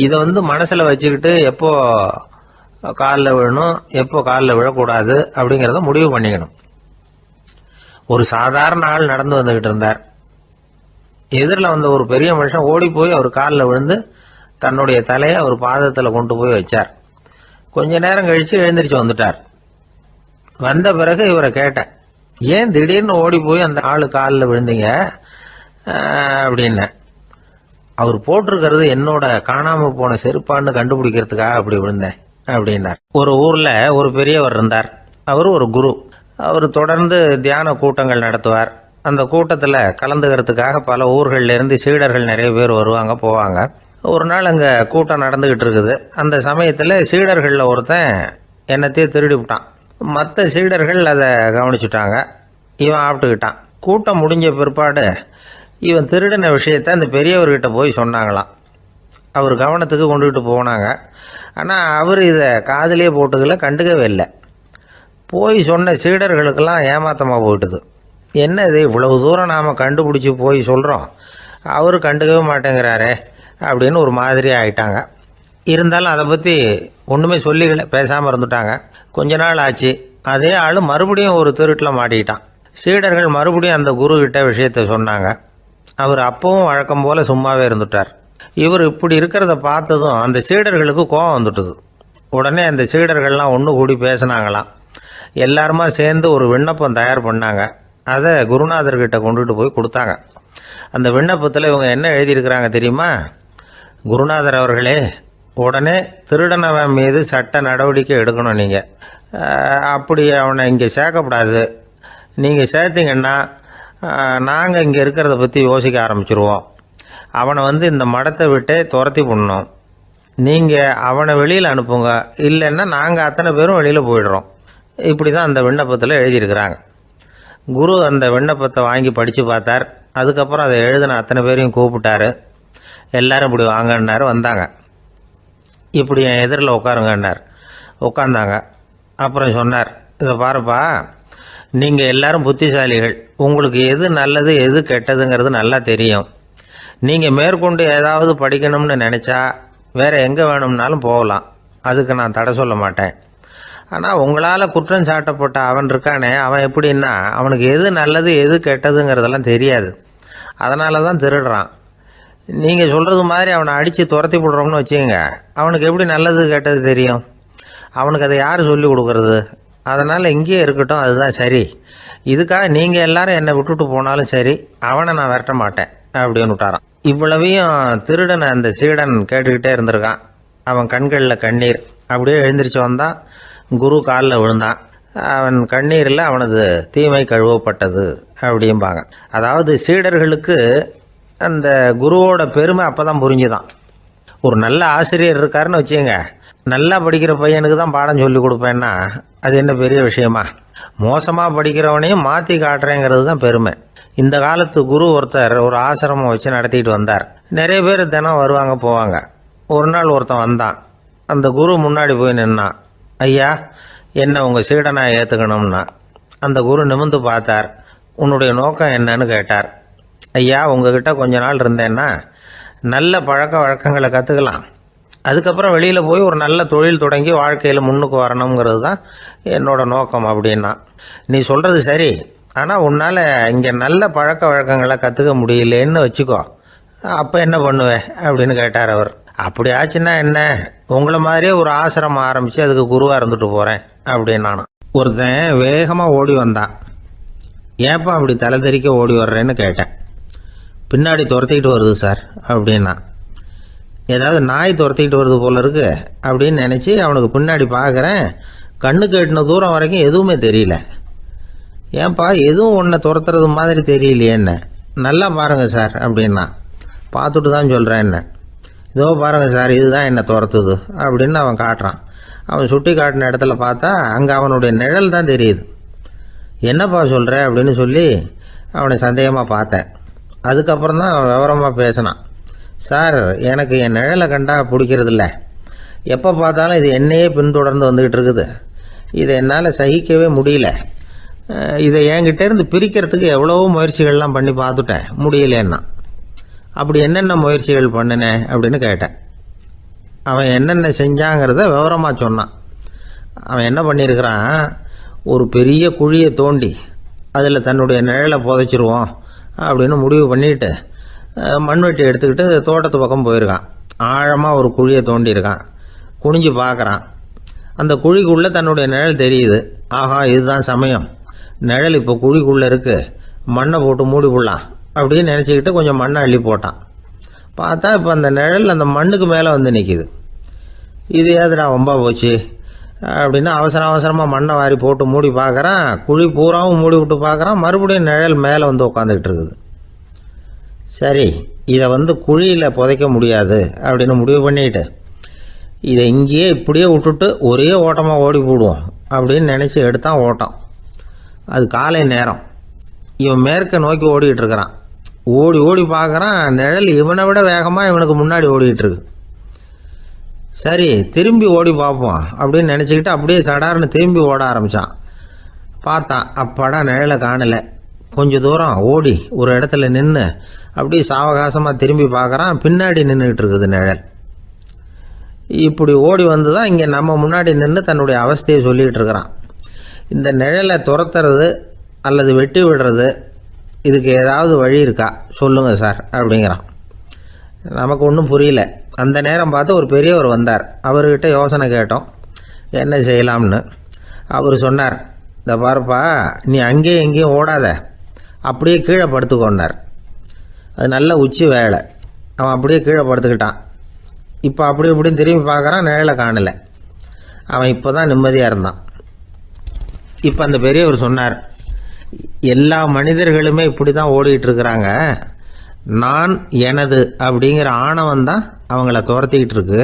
இதை மனசுல வச்சுக்கிட்டு எப்போ காலில் விழணும், எப்போ காலில் விழக்கூடாது அப்படிங்கிறத முடிவு பண்ணிக்கணும். ஒரு சாதாரண ஆள் நடந்து வந்துகிட்டு இருந்தார். எதிரில் வந்த ஒரு பெரிய மனுஷன் ஓடி போய் அவர் காலில் விழுந்து தன்னுடைய தலையை அவர் பாதத்தில் கொண்டு போய் வச்சார். கொஞ்ச நேரம் கழிச்சு எழுந்திரிச்சு வந்துட்டார். வந்த பிறகு இவரை கேட்டேன், ஏன் திடீர்னு ஓடி போய் அந்த ஆளு காலில் விழுந்தீங்க அப்படின்னு. அவர் போட்டிருக்கிறது என்னோட காணாம போன செருப்பான்னு கண்டுபிடிக்கிறதுக்காக அப்படி விழுந்தேன் அப்படின்னார். ஒரு ஊர்ல ஒரு பெரியவர் இருந்தார். அவர் ஒரு குரு. அவர் தொடர்ந்து தியான கூட்டங்கள் நடத்துவார். அந்த கூட்டத்தில் கலந்துக்கிறதுக்காக பல ஊர்கள்ல இருந்து சீடர்கள் நிறைய பேர் வருவாங்க போவாங்க. ஒரு நாள் அங்கே கூட்டம் நடந்துகிட்டு இருக்குது. அந்த சமயத்தில் சீடர்களில் ஒருத்தன் என்னத்தையே திருடி விட்டான். மற்ற சீடர்கள் அதை கவனிச்சுட்டாங்க. இவன் ஆப்பிட்டுக்கிட்டான். கூட்டம் முடிஞ்ச பிற்பாடு இவன் திருடின விஷயத்தை அந்த பெரியவர்கிட்ட போய் சொன்னாங்களாம். அவர் கவனத்துக்கு கொண்டுகிட்டு போனாங்க. ஆனால் அவர் இதை காதிலே போட்டுக்கல, கண்டுக்கவே இல்லை. போய் சொன்ன சீடர்களுக்கெல்லாம் ஏமாத்தமாக போயிட்டுது. என்ன இது, இவ்வளவு தூரம் நாம் கண்டுபிடிச்சி போய் சொல்கிறோம், அவர் கண்டுக்கவே மாட்டேங்கிறாரே அப்படின்னு ஒரு மாதிரி ஆயிட்டாங்க. இருந்தாலும் அதை பற்றி ஒன்றுமே சொல்லிக்கல, பேசாமல் இருந்துட்டாங்க. கொஞ்ச நாள் ஆச்சு. அதே ஆள் மறுபடியும் ஒரு திருட்டில் மாட்டிக்கிட்டான். சீடர்கள் மறுபடியும் அந்த குரு கிட்ட விஷயத்த சொன்னாங்க. அவர் அப்பவும் வழக்கம் போல சும்மாவே இருந்துட்டார். இவர் இப்படி இருக்கிறத பார்த்ததும் அந்த சீடர்களுக்கு கோபம் வந்துட்டுது. உடனே அந்த சீடர்கள்லாம் ஒன்று கூடி பேசினாங்களாம். எல்லாருமா சேர்ந்து ஒரு விண்ணப்பம் தயார் பண்ணாங்க. அதை குருநாதர்கிட்ட கொண்டுட்டு போய் கொடுத்தாங்க. அந்த விண்ணப்பத்தில் இவங்க என்ன எழுதியிருக்கிறாங்க தெரியுமா? குருநாதர் அவர்களே, உடனே திருடனவன் மீது சட்ட நடவடிக்கை எடுக்கணும். நீங்கள் அப்படி அவனை இங்கே சேர்க்கக்கூடாது. நீங்கள் சேர்த்தீங்கன்னா நாங்கள் இங்கே இருக்கிறத பற்றி யோசிக்க ஆரம்பிச்சிருவோம். அவனை இந்த மடத்தை விட்டே துரத்தி பண்ணணும். நீங்கள் அவனை வெளியில் அனுப்புங்க, இல்லைன்னா நாங்கள் அத்தனை பேரும் வெளியில் போயிடுறோம். இப்படி தான் அந்த விண்ணப்பத்தில் எழுதியிருக்கிறாங்க. குரு அந்த விண்ணப்பத்தை வாங்கி படித்து பார்த்தார். அதுக்கப்புறம் அதை எழுதின அத்தனை பேரையும் கூப்பிட்டாரு. எல்லாரும் இப்படி வாங்கன்னாரு. வந்தாங்க. இப்படி என் எதிரில் உட்காருங்கன்னார். உட்காந்தாங்க. அப்புறம் சொன்னார், இதை பாருப்பா, நீங்கள் எல்லாரும் புத்திசாலிகள். உங்களுக்கு எது நல்லது எது கெட்டதுங்கிறது நல்லா தெரியும். நீங்கள் மேற்கொண்டு ஏதாவது படிக்கணும்னு நினச்சா வேறு எங்கே வேணும்னாலும் போகலாம். அதுக்கு நான் தடை சொல்ல மாட்டேன். ஆனால் உங்களால் குற்றம் சாட்டப்பட்ட அவன் இருக்கானே, அவன் எப்படின்னா அவனுக்கு எது நல்லது எது கெட்டதுங்கிறதெல்லாம் தெரியாது. அதனால தான் திருடுறான். நீங்கள் சொல்கிறது மாதிரி அவனை அடித்து துரத்தி விடுறோம்னு வச்சுக்கோங்க, அவனுக்கு எப்படி நல்லது கெட்டது தெரியும்? அவனுக்கு அதை யார் சொல்லி கொடுக்கறது? அதனால் இங்கேயே இருக்கட்டும், அதுதான் சரி. இதுக்காக நீங்கள் எல்லாரும் என்னை விட்டுட்டு போனாலும் சரி, அவனை நான் விரட்ட மாட்டேன் அப்படின்னு விட்டாரான். இவ்வளவையும் திருடனை அந்த சீடன் கேட்டுக்கிட்டே இருந்திருக்கான். அவன் கண்களில் கண்ணீர். அப்படியே எழுந்திரிச்சு வந்தான். குரு காலில் விழுந்தான். அவன் கண்ணீரில் அவனது தீமை கழுவப்பட்டது அப்படிம்பாங்க. அதாவது சீடர்களுக்கு அந்த குருவோட பெருமை அப்போ தான் புரிஞ்சுதான். ஒரு நல்ல ஆசிரியர் இருக்காருன்னு வச்சுங்க, நல்லா படிக்கிற பையனுக்கு தான் பாடம் சொல்லி கொடுப்பேன்னா அது என்ன பெரிய விஷயமா? மோசமாக படிக்கிறவனையும் மாற்றி காட்டுறேங்கிறது தான் பெருமை. இந்த காலத்து குரு ஒருத்தர் ஒரு ஆசிரமம் வச்சு நடத்திட்டு வந்தார். நிறைய பேர் தினம் வருவாங்க போவாங்க. ஒரு நாள் ஒருத்தன் வந்தான். அந்த குரு முன்னாடி போய் நின்னான். ஐயா, என்ன உங்கள் சீடனா ஏற்றுக்கணும்னா. அந்த குரு நிமிர்ந்து பார்த்தார். உன்னுடைய நோக்கம் என்னன்னு கேட்டார். ஐயா, உங்ககிட்ட கொஞ்ச நாள் இருந்தேன்னா நல்ல பழக்க வழக்கங்களை கற்றுக்கலாம், அதுக்கப்புறம் வெளியில் போய் ஒரு நல்ல தொழில் தொடங்கி வாழ்க்கையில் முன்னுக்கு வரணுங்கிறது தான் என்னோட நோக்கம் அப்படின்னா. நீ சொல்கிறது சரி, ஆனால் உன்னால் இங்கே நல்ல பழக்க வழக்கங்களை கற்றுக்க முடியலேன்னு வச்சுக்கோ, அப்போ என்ன பண்ணுவேன் அப்படின்னு கேட்டார் அவர். அப்படி ஆச்சுன்னா என்ன, உங்களை மாதிரியே ஒரு ஆசிரமம் ஆரம்பித்து அதுக்கு குருவாக இருந்துட்டு போகிறேன் அப்படின்னு நானும். ஒருத்தன் வேகமாக ஓடி வந்தான். ஏப்பா அப்படி தலை தெறிக்க ஓடி வர்றேன்னு கேட்டேன். பின்னாடி துரத்திக்கிட்டு வருது சார் அப்படின்னா. ஏதாவது நாய் துரத்திக்கிட்டு வருது போல இருக்கு அப்படின்னு நினச்சி அவனுக்கு பின்னாடி பார்க்குறேன். கண்ணுக்கு எட்டின தூரம் வரைக்கும் எதுவுமே தெரியல. ஏன்பா எதுவும் ஒன்றை துரத்துறது மாதிரி தெரியலையே என்ன? நல்லா பாருங்கள் சார் அப்படின்னா. பார்த்துட்டு தான் சொல்கிறேன் என்ன. இதோ பாருங்கள் சார், இதுதான் என்னை துரத்துது அப்படின்னு அவன் காட்டுறான். அவன் சுட்டி காட்டின இடத்துல பார்த்தா அங்கே அவனுடைய நிழல் தான் தெரியுது. என்னப்பா சொல்கிற அப்படின்னு சொல்லி அவனை சந்தேகமாக பார்த்தேன். அதுக்கப்புறம் தான் அவன் விவரமாக பேசினான். சார், எனக்கு என் நிழலை கண்டா பிடிக்கிறதில்ல. எப்போ பார்த்தாலும் இது என்னையே பின்தொடர்ந்து வந்துக்கிட்டு இருக்குது. இதை என்னால் சகிக்கவே முடியல. இதை என்கிட்டேருந்து பிரிக்கிறதுக்கு எவ்வளவோ முயற்சிகள்லாம் பண்ணி பார்த்துட்டேன், முடியலன்னா. அப்படி என்னென்ன முயற்சிகள் பண்ணினேன் அப்படின்னு கேட்டேன். அவன் என்னென்ன செஞ்சாங்கிறத விவரமாக சொன்னான். அவன் என்ன பண்ணியிருக்கிறான், ஒரு பெரிய குழியை தோண்டி அதில் தன்னுடைய நிழலை புதைச்சிருவோம் அப்படின்னு முடிவு பண்ணிட்டு மண்வெட்டி எடுத்துக்கிட்டு தோட்டத்து பக்கம் போயிருக்கான். ஆழமாக ஒரு குழியை தோண்டியிருக்கான். குனிஞ்சு பார்க்குறான். அந்த குழிக்குள்ளே தன்னுடைய நிழல் தெரியுது. ஆஹா, இதுதான் சமயம், நிழல் இப்போ குழிக்குள்ளே இருக்குது, மண்ணை போட்டு மூடி விடலாம் அப்படின்னு நினச்சிக்கிட்டு கொஞ்சம் மண்ணை அள்ளி போட்டான். பார்த்தா இப்போ அந்த நிழல் அந்த மண்ணுக்கு மேலே வந்து நிற்கிது. இது ஏதுடா வம்பா போச்சு அப்படின்னு அவசரமாக மண்ணை வாரி போட்டு மூடி பார்க்குறான். குழி பூராவும் மூடி விட்டு பார்க்குறான். மறுபடியும் நிழல் மேலே வந்து உட்காந்துக்கிட்டு இருக்குது. சரி, இதை குழியில் புதைக்க முடியாது அப்படின்னு முடிவு பண்ணிட்டு இதை இங்கேயே இப்படியே விட்டுட்டு ஒரே ஓட்டமாக ஓடி போடுவோம் அப்படின்னு நினச்சி எடுத்தான் ஓட்டம். அது காலை நேரம். இவன் மேற்க நோக்கி ஓடிக்கிட்டு இருக்கிறான். ஓடி ஓடி பார்க்குறான், நிழல் இவனை விட வேகமாக இவனுக்கு முன்னாடி ஓடிக்கிட்டு இருக்கு. சரி, திரும்பி ஓடி பார்ப்போம் அப்படின்னு நினச்சிக்கிட்டு அப்படியே சடார்னு திரும்பி ஓட ஆரம்பித்தான். பார்த்தான், அப்பாடா நிழலை காணலை. கொஞ்சம் தூரம் ஓடி ஒரு இடத்துல நின்று அப்படியே சாவகாசமாக திரும்பி பார்க்குறான். பின்னாடி நின்றுக்கிட்டு இருக்குது நிழல். இப்படி ஓடி வந்து தான் இங்கே நம்ம முன்னாடி நின்று தன்னுடைய அவஸ்தையை சொல்லிகிட்டு இருக்கிறான். இந்த நிழலை துரத்துறது அல்லது வெட்டி விடுறது, இதுக்கு ஏதாவது வழி இருக்கா சொல்லுங்கள் சார் அப்படிங்கிறான். நமக்கு ஒன்றும் புரியல. அந்த நேரம் பார்த்து ஒரு பெரியவர் வந்தார். அவர்கிட்ட யோசனை கேட்டோம், என்ன செய்யலாம்னு. அவர் சொன்னார், இந்த பாருப்பா, நீ அங்கேயும் எங்கேயும் ஓடாத, அப்படியே கீழே படுத்துக்கொண்டார். அது நல்ல உச்சி வேலை. அவன் அப்படியே கீழே படுத்துக்கிட்டான். இப்போ அப்படி இப்படின்னு திரும்பி பார்க்குறான், நிழலை காணலை. அவன் இப்போ தான் நிம்மதியாக இருந்தான். இப்போ அந்த பெரியவர் சொன்னார், எல்லா மனிதர்களுமே இப்படி தான் ஓடிட்டு இருக்கிறாங்க. நான் எனது அப்படிங்கிற ஆணவம் தான் அவங்கள துரத்திக்கிட்டு இருக்கு.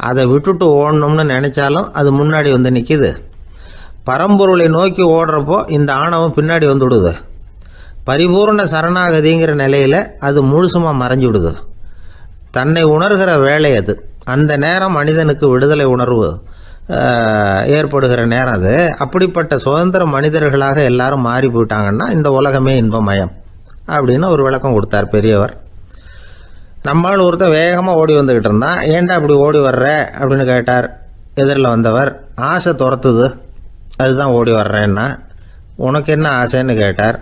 அதை விட்டுட்டு ஓடணும்னு நினச்சாலும் அது முன்னாடி வந்து நிற்கிது. பரம்பொருளை நோக்கி ஓடுறப்போ இந்த ஆணவம் பின்னாடி வந்து விடுது. பரிபூர்ண சரணாகதிங்கிற நிலையில் அது முழுசுமாக மறைஞ்சு விடுது. தன்னை உணர்கிற வேலை அது. அந்த நேரம் மனிதனுக்கு விடுதலை உணர்வு ஏற்படுகிற நேரம் அது. அப்படிப்பட்ட சுதந்திர மனிதர்களாக எல்லாரும் மாறி போயிட்டாங்கன்னா இந்த உலகமே இன்பமயம் அப்படின்னு ஒரு விளக்கம் கொடுத்தார் பெரியவர். நம்மால் ஒருத்தர் வேகமாக ஓடி வந்துக்கிட்டு இருந்தான். ஏன்டா அப்படி ஓடி வர்ற அப்படின்னு கேட்டார் எதிரில் வந்தவர். ஆசை துரத்துது, அதுதான் ஓடி வர்றேன்னா. உனக்கு என்ன ஆசைன்னு கேட்டார்.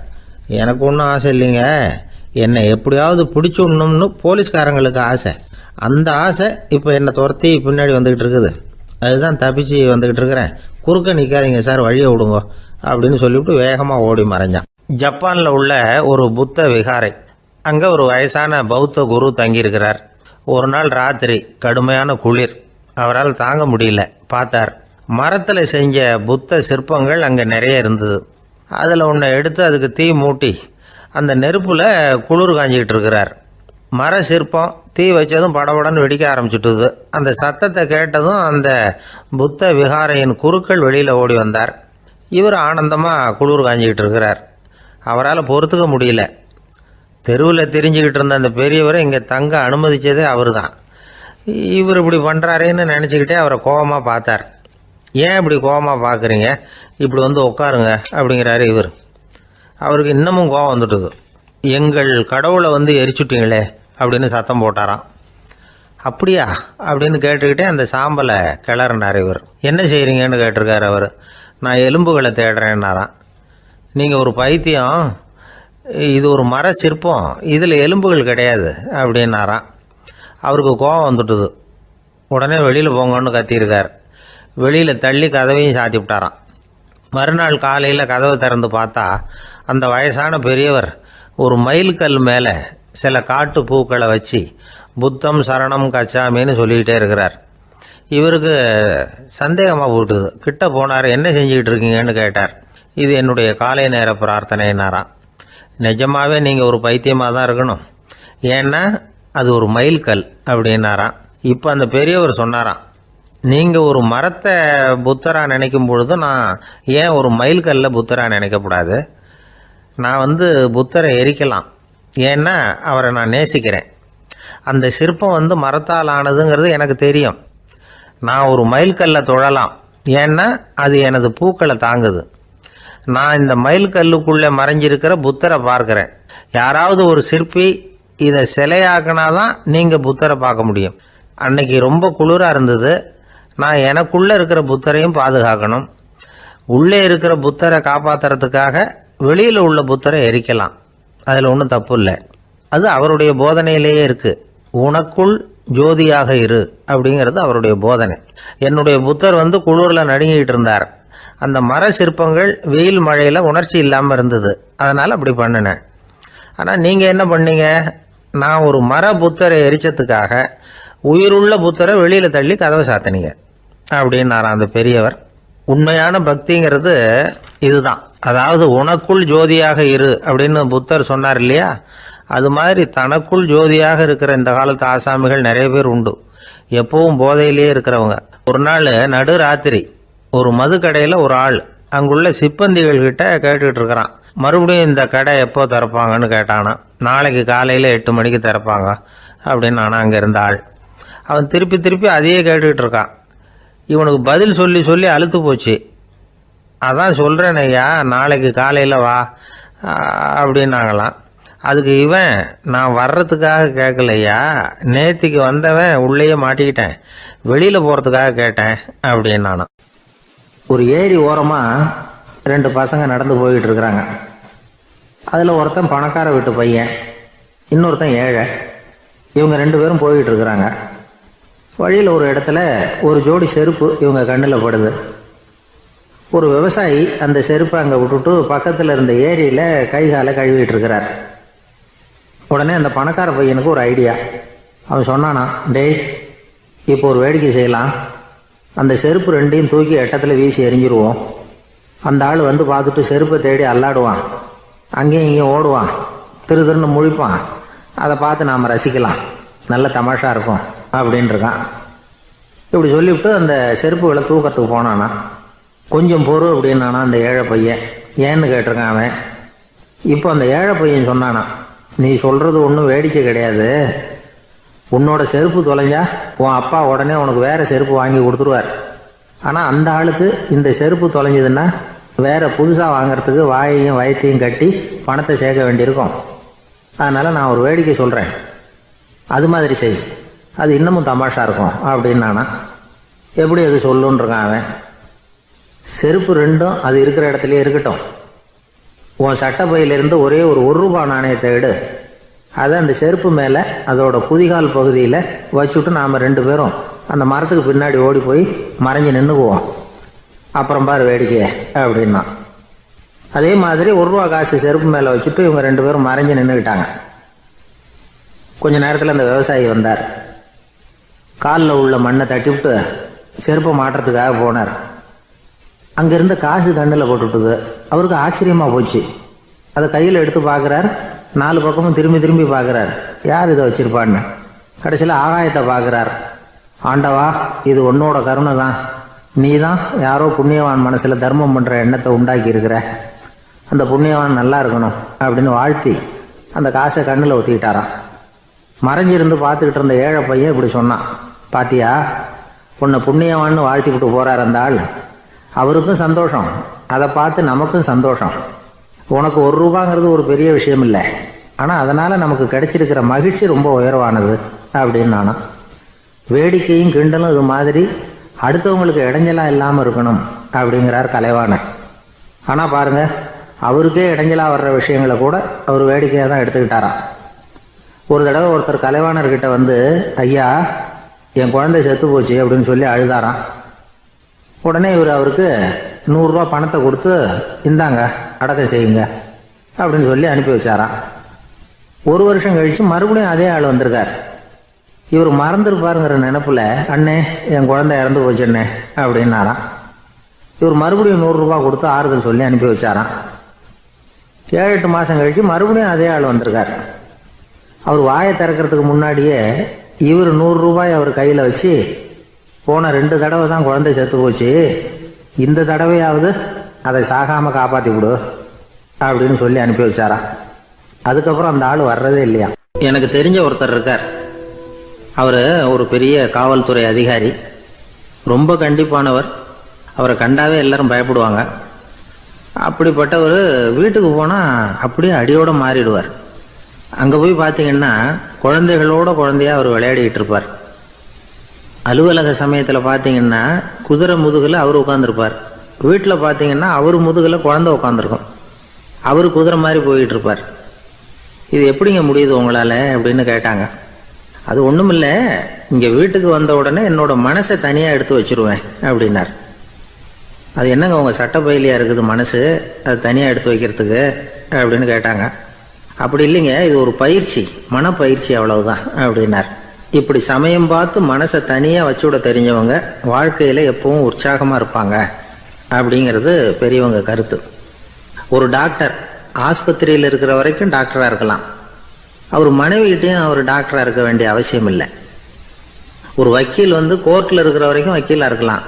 எனக்கு ஒன்றும் ஆசை இல்லைங்க, என்னை எப்படியாவது பிடிச்சுடணும்னு போலீஸ்காரங்களுக்கு ஆசை. அந்த ஆசை இப்போ என்னை துரத்தி பின்னாடி வந்துக்கிட்டு இருக்குது. அதுதான் தப்பிச்சு வந்துக்கிட்டு இருக்கிறேன். குறுக்க நிற்காதீங்க சார், வழியை விடுங்க அப்படின்னு சொல்லிவிட்டு வேகமாக ஓடி மறைஞ்சான். ஜப்பானில் உள்ள ஒரு புத்த விகாரை. அங்கே ஒரு வயசான பௌத்த குரு தங்கியிருக்கிறார். ஒரு நாள் ராத்திரி கடுமையான குளிர். அவரால் தாங்க முடியல. பார்த்தார், மரத்தில் செஞ்ச புத்த சிற்பங்கள் அங்கே நிறைய இருந்தது. அதில் ஒன்றை எடுத்து அதுக்கு தீ மூட்டி அந்த நெருப்பில் குளிர் காஞ்சிக்கிட்டு இருக்கிறார். மர சிற்பம் தீ வச்சதும் படபடன்னு வெடிக்க ஆரம்பிச்சுட்டுது. அந்த சத்தத்தை கேட்டதும் அந்த புத்த விகாரையின் குருக்கள் வெளியில் ஓடி வந்தார். இவர் ஆனந்தமாக குளிர் காஞ்சிக்கிட்டு இருக்கிறார். அவரால் பொறுத்துக்க முடியல. தெருவில் தெரிஞ்சுக்கிட்டு இருந்த அந்த பெரியவரை இங்கே தங்க அனுமதித்ததே அவர் தான். இவர் இப்படி பண்ணுறாருன்னு நினச்சிக்கிட்டே அவரை கோபமாக பார்த்தார். ஏன் இப்படி கோபமாக பார்க்குறீங்க, இப்படி வந்து உட்காருங்க அப்படிங்கிறாரு இவர். அவருக்கு இன்னமும் கோபம் வந்துட்டுது. எங்கள் கடவுளை எரிச்சுட்டீங்களே அப்படின்னு சத்தம் போட்டாராம். அப்படியா அப்படின்னு கேட்டுக்கிட்டே அந்த சாம்பலை கிளறினார் இவர். என்ன செய்கிறீங்கன்னு கேட்டிருக்காரு அவர். நான் எலும்புகளை தேடுறேன்னாராம். நீங்கள் ஒரு பைத்தியம், இது ஒரு மர சிற்பம், இதில் எலும்புகள் கிடையாது அப்படின்னாராம். அவருக்கு கோபம் வந்துட்டுது. உடனே வெளியில் போங்கன்னு கத்தியிருக்கார். வெளியில் தள்ளி கதவையும் சாத்தி விட்டாராம். மறுநாள் காலையில் கதவை திறந்து பார்த்தா அந்த வயசான பெரியவர் ஒரு மைல்கல் மேலே சில காட்டு பூக்களை வச்சு புத்தம் சரணம் கச்சாமின்னு சொல்லிக்கிட்டே இருக்கிறார். இவருக்கு சந்தேகமாக போட்டுது. கிட்ட போனார். என்ன செஞ்சுக்கிட்டு இருக்கீங்கன்னு கேட்டார். இது என்னுடைய காலை நேர பிரார்த்தனைனாராம். நிஜமாகவே நீங்கள் ஒரு பைத்தியமாக தான் இருக்கணும், ஏன்னா அது ஒரு மைல்கல் அப்படின்னாராம். இப்போ அந்த பெரியவர் சொன்னாராம், நீங்கள் ஒரு மரத்தை புத்தராக நினைக்கும் பொழுது நான் ஏன் ஒரு மைல்கல்ல புத்தராக நினைக்கக்கூடாது? நான் புத்தரை எரிக்கலாம், ஏன்னா அவரை நான் நேசிக்கிறேன். அந்த சிற்பம் மரத்தால் ஆனதுங்கிறது எனக்கு தெரியும். நான் ஒரு மைல்கல்ல தொழலாம், ஏன்னா அது எனது பூக்களை தாங்குது. நான் இந்த மைல்கல்லுக்குள்ளே மறைஞ்சிருக்கிற புத்தரை பார்க்குறேன். யாராவது ஒரு சிற்பி இதை சிலையாக்கினாதான் நீங்கள் புத்தரை பார்க்க முடியும். அன்னைக்கு ரொம்ப குளிராக இருந்தது. நான் எனக்குள்ளே இருக்கிற புத்தரையும் பாதுகாக்கணும். உள்ளே இருக்கிற புத்தரை காப்பாற்றுறதுக்காக வெளியில் உள்ள புத்தரை எரிக்கலாம், அதில் ஒன்றும் தப்பு இல்லை. அது அவருடைய போதனையிலேயே இருக்குது. உனக்குள் ஜோதியாக இரு அப்படிங்கிறது அவருடைய போதனை. என்னுடைய புத்தர் குளிரில் நடுங்கிட்டு இருந்தார். அந்த மர சிற்பங்கள் வெயில் மழையில் உணர்ச்சி இல்லாமல் இருந்தது, அதனால் அப்படி பண்ணினேன். ஆனால் நீங்கள் என்ன பண்ணீங்க? நான் ஒரு மர புத்தரை எரிச்சதுக்காக உயிருள்ள புத்தரை வெளியில் தள்ளி கதவை சாத்தினீங்க அப்படின்னாராம் அந்த பெரியவர். உண்மையான பக்திங்கிறது இதுதான். அதாவது உனக்குள் ஜோதியாக இரு அப்படின்னு புத்தர் சொன்னார் இல்லையா, அது மாதிரி தனக்குள் ஜோதியாக இருக்கிற இந்த காலத்து ஆசாமிகள் நிறைய பேர் உண்டு. எப்பவும் போதையிலேயே இருக்கிறவங்க. ஒரு நாள் நடு ராத்திரி ஒரு மது கடையில் ஒரு ஆள் அங்குள்ள சிப்பந்திகள் கிட்ட கேட்டுக்கிட்டு இருக்கிறான். மறுபடியும் இந்த கடை எப்போ திறப்பாங்கன்னு கேட்டானா. நாளைக்கு காலையில் 8 மணிக்கு திறப்பாங்க அப்படின்னு நானும் அங்கே இருந்த ஆள். அவன் திருப்பி திருப்பி அதையே கேட்டுக்கிட்டு இருக்கான். இவனுக்கு பதில் சொல்லி சொல்லி அழுத்து போச்சு. அதான் சொல்கிறேன் ஐயா, நாளைக்கு காலையில் வா அப்படின்னாங்களாம். அதுக்கு இவன், நான் வர்றதுக்காக கேட்கலையா, நேத்திக்கு வந்தவன் உள்ளேயே மாட்டிக்கிட்டேன், வெளியில் போகிறதுக்காக கேட்டேன் அப்படின்னு நானும். ஒரு ஏரி ஓரமாக 2 பசங்க நடந்து போய்கிட்டு இருக்கிறாங்க. அதில் ஒருத்தன் பணக்கார வீட்டு பையன், இன்னொருத்தன் ஏழை. இவங்க 2 பேரும் போய்கிட்டு இருக்கிறாங்க. வழியில் ஒரு இடத்துல ஒரு ஜோடி செருப்பு இவங்க கண்ணில் படுது. ஒரு விவசாயி அந்த செருப்பை அங்கே விட்டுட்டு பக்கத்தில் இருந்த ஏரியில் கை காலை கழுவிட்டு இருக்கிறார். உடனே அந்த பணக்கார பையனுக்கு ஒரு ஐடியா. அவன் சொன்னானா, டேய், இப்போ ஒரு வேடிக்கை செய்யலாம். அந்த செருப்பு 2ஐயும் தூக்கி எட்டத்தில் வீசி எரிஞ்சிருவோம். அந்த ஆள் பார்த்துட்டு செருப்பை தேடி அல்லாடுவான், அங்கேயும் இங்கேயும் ஓடுவான், திரு திருன்னு முழிப்பான். அதை பார்த்து நாம் ரசிக்கலாம், நல்ல தமாஷா இருக்கும் அப்படின்னு இருக்கான். இப்படி சொல்லிவிட்டு அந்த செருப்புகளை தூக்கத்துக்கு போனானா. கொஞ்சம் பொறு அப்படின்னானா அந்த ஏழை பையன். ஏன்னு கேட்டிருக்கான் அவன். இப்போ அந்த ஏழை பையன் சொன்னானா, நீ சொல்கிறது ஒன்றும் வேடிக்கை கிடையாது. உன்னோட செருப்பு தொலைஞ்சா உன் அப்பா உடனே உனக்கு வேறு செருப்பு வாங்கி கொடுத்துருவார். ஆனால் அந்த ஆளுக்கு இந்த செருப்பு தொலைஞ்சதுன்னா வேறு புதுசாக வாங்கிறதுக்கு வாயையும் வயத்தையும் கட்டி பணத்தை சேர்க்க வேண்டியிருக்கும். அதனால் நான் ஒரு வேடிக்கை சொல்கிறேன், அது மாதிரி செய், அது இன்னமும் தமாஷா இருக்கும் அப்படின்னு நானா. எப்படி அது சொல்லுன்றான் அவன். செருப்பு 2ம் அது இருக்கிற இடத்துலையே இருக்கட்டும். உன் சட்டை பையிலிருந்து ஒரே ஒரு ரூபாய் நாணயத்தை எடு. அதை அந்த செருப்பு மேலே அதோட குதிகால் பகுதியில் வச்சுட்டு நாம் 2 பேரும் அந்த மரத்துக்கு பின்னாடி ஓடி போய் மறைஞ்சு நின்றுக்குவோம். அப்புறம் பாரு வேடிக்கையே அப்படின்னா. அதே மாதிரி ₹1 காசு செருப்பு மேலே வச்சுட்டு இவங்க 2 பேரும் மறைஞ்சு நின்றுக்கிட்டாங்க. கொஞ்ச நேரத்தில் அந்த விவசாயி வந்தார். காலில் உள்ள மண்ணை தட்டிவிட்டு செருப்பை மாட்டுறதுக்காக போனார். அங்கேருந்து காசு கண்ணில் போட்டுவிட்டுது. அவருக்கு ஆச்சரியமாக போச்சு. அதை கையில் எடுத்து பார்க்குறார். 4 பக்கமும் திரும்பி திரும்பி பார்க்குறார், யார் இதை வச்சுருப்பான்னு. கடைசியில் ஆகாயத்தை பார்க்குறார். ஆண்டவா, இது உன்னோட கருணை தான். நீ தான் யாரோ புண்ணியவான் மனசில் தர்மம் பண்ணுற எண்ணத்தை உண்டாக்கி இருக்கிற. அந்த புண்ணியவான் நல்லா இருக்கணும் அப்படின்னு வாழ்த்தி அந்த காசை கண்ணில் ஊற்றிக்கிட்டாராம். மறைஞ்சிருந்து பார்த்துக்கிட்டு இருந்த ஏழை பையன் இப்படி சொன்னான், பாத்தியா, உன்னை புண்ணியவான்னு வாழ்த்தி விட்டு போகிறார் அந்த ஆள். அவருக்கும் சந்தோஷம், அதை பார்த்து நமக்கும் சந்தோஷம். உனக்கு ₹1 ஒரு பெரிய விஷயம் இல்லை, ஆனால் அதனால் நமக்கு கிடைச்சிருக்கிற மகிழ்ச்சி ரொம்ப உயர்வானது அப்படின்னு நானும். வேடிக்கையும் கிண்டலும் இது மாதிரி அடுத்தவங்களுக்கு இடைஞ்சலாக இல்லாமல் இருக்கணும் அப்படிங்கிறார் கலைவாணர். ஆனால் பாருங்கள், அவருக்கே இடைஞ்சலாக வர்ற விஷயங்களை கூட அவர் வேடிக்கையாக தான் எடுத்துக்கிட்டாராம். ஒரு தடவை ஒருத்தர் கலைவாணர்கிட்ட ஐயா, என் குழந்தை செத்து போச்சு அப்படின்னு சொல்லி அழுதாராம். உடனே இவர் அவருக்கு 100 ரூபா பணத்தை கொடுத்து இந்தாங்க அடக்கம் செய்யுங்க அப்படின்னு சொல்லி அனுப்பி வச்சாராம். 1 வருஷம் கழிச்சு மறுபடியும் அதே ஆள் வந்திருக்கார். இவர் மறந்துருப்பாருங்கிற நினைப்புல அண்ணே என் குழந்தை இறந்து போச்சுண்ணே அப்படின்னாராம். இவர் மறுபடியும் 100 ரூபா கொடுத்து ஆறுதல் சொல்லி அனுப்பி வச்சாராம். 7-8 மாதம் கழிச்சு மறுபடியும் அதே ஆள் வந்திருக்கார். அவர் வாயை திறக்கிறதுக்கு முன்னாடியே இவர் 100 ரூபாய் அவர் கையில் வச்சு, போன 2 தடவை தான் குழந்தை செத்து போச்சு, இந்த தடவையாவது அதை சாகாமல் காப்பாற்றி விடு அப்படின்னு சொல்லி அனுப்பி வச்சாராம். அதுக்கப்புறம் அந்த ஆள் வர்றதே இல்லையா. எனக்கு தெரிஞ்ச ஒருத்தர் இருக்கார். அவர் ஒரு பெரிய காவல்துறை அதிகாரி, ரொம்ப கண்டிப்பானவர். அவரை கண்டாவே எல்லாரும் பயப்படுவாங்க. அப்படிப்பட்டவர் வீட்டுக்கு போனால் அப்படியே அடியோடு மாறிடுவார். அங்கே போய் பார்த்தீங்கன்னா குழந்தைகளோட குழந்தையா அவர் விளையாடிக்கிட்டு இருப்பார். அலுவலக சமயத்தில் பார்த்தீங்கன்னா குதிரை முதுகில் அவர் உட்காந்துருப்பார். வீட்டில் பார்த்தீங்கன்னா அவர் முதுகில் குழந்தை உட்காந்துருக்கும். அவர் குதிரை மாதிரி போயிட்டு இருப்பார். இது எப்படிங்க முடியுது உங்களால் அப்படின்னு கேட்டாங்க. அது ஒன்றும் இல்லை, இங்கே வீட்டுக்கு வந்த உடனே என்னோட மனசை தனியாக எடுத்து வச்சிருவேன் அப்படின்னார். அது என்னங்க உங்கள் சட்டப்பயிலியாக இருக்குது மனசு, அது தனியாக எடுத்து வைக்கிறதுக்கு அப்படின்னு கேட்டாங்க. அப்படி இல்லைங்க, இது ஒரு பயிற்சி, மனப்பயிற்சி, அவ்வளவுதான் அப்படின்னார். இப்படி சமயம் பார்த்து மனசை தனியாக வச்சுவிட தெரிஞ்சவங்க வாழ்க்கையில் எப்பவும் உற்சாகமாக இருப்பாங்க அப்படிங்கிறது பெரியவங்க கருத்து. ஒரு டாக்டர் ஆஸ்பத்திரியில் இருக்கிற வரைக்கும் டாக்டராக இருக்கலாம். அவர் மனைவிகிட்டையும் அவர் டாக்டராக இருக்க வேண்டிய அவசியம் இல்லை. ஒரு வக்கீல் கோர்ட்டில் இருக்கிற வரைக்கும் வக்கீலாக இருக்கலாம்.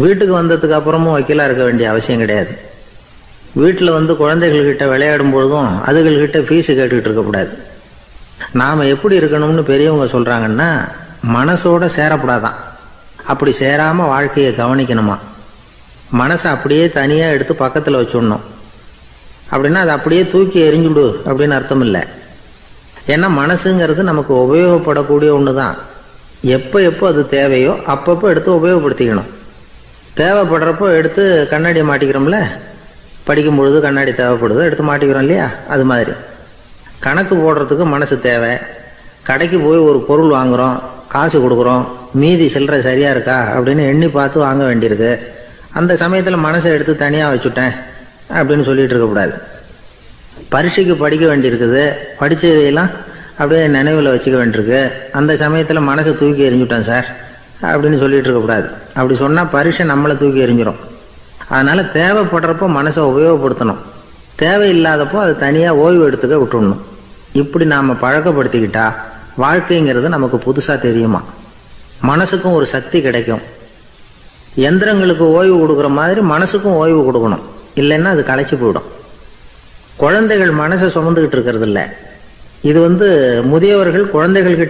வீட்டுக்கு வந்ததுக்கு அப்புறமும் வக்கீலாக இருக்க வேண்டிய அவசியம் கிடையாது. வீட்டில் குழந்தைகள்கிட்ட விளையாடும் பொழுதும் அதுகள்கிட்ட ஃபீஸு கேட்டுக்கிட்டு இருக்கக்கூடாது. நாம் எப்படி இருக்கணும்னு பெரியவங்க சொல்கிறாங்கன்னா, மனசோட சேரக்கூடாதான். அப்படி சேராமல் வாழ்க்கையை கவனிக்கணுமா. மனசை அப்படியே தனியாக எடுத்து பக்கத்தில் வச்சுடணும். அப்படின்னா அதை அப்படியே தூக்கி எறிஞ்சுடு அப்படின்னு அர்த்தம் இல்லை. ஏன்னா மனசுங்கிறது நமக்கு உபயோகப்படக்கூடிய ஒன்று தான். எப்போ எப்போ அது தேவையோ அப்பப்போ எடுத்து உபயோகப்படுத்திக்கணும். தேவைப்படுறப்போ எடுத்து கண்ணாடியை மாட்டிக்கிறோம்ல, படிக்கும் பொழுது கண்ணாடி தேவைப்படுது, எடுத்து மாட்டிக்கிறோம் இல்லையா. அது மாதிரி கணக்கு போடுறதுக்கு மனசு தேவை. கடைக்கு போய் ஒரு பொருள் வாங்குகிறோம், காசு கொடுக்குறோம், மீதி சில்லறை சரியாக இருக்கா அப்படின்னு எண்ணி பார்த்து வாங்க வேண்டியிருக்கு. அந்த சமயத்தில் மனசை எடுத்து தனியாக வச்சுட்டேன் அப்படின்னு சொல்லிட்டு இருக்கக்கூடாது. பரீட்சைக்கு படிக்க வேண்டியிருக்குது, படித்ததையெல்லாம் அப்படியே நினைவில் வச்சுக்க வேண்டியிருக்கு. அந்த சமயத்தில் மனசை தூக்கி எறிஞ்சுட்டேன் சார் அப்படின்னு சொல்லிட்டு இருக்கக்கூடாது. அப்படி சொன்னால் பரீட்சை நம்மளை தூக்கி எறிஞ்சிடும். அதனால் தேவைப்படுறப்போ மனசை உபயோகப்படுத்தணும், தேவையில்லாதப்போ அதை தனியாக ஓய்வு எடுத்துக்க விட்டுடணும். இப்படி நாம் பழக்கப்படுத்திக்கிட்டா வாழ்க்கைங்கிறது நமக்கு புதுசாக தெரியுமா. மனசுக்கும் ஒரு சக்தி கிடைக்கும். எந்திரங்களுக்கு ஓய்வு கொடுக்குற மாதிரி மனசுக்கும் ஓய்வு கொடுக்கணும், இல்லைன்னா அது களைச்சி போயிடும். குழந்தைகள் மனசை சுமந்துக்கிட்டு இருக்கிறது இல்லை. இது முதியவர்கள் குழந்தைகள்கிட்ட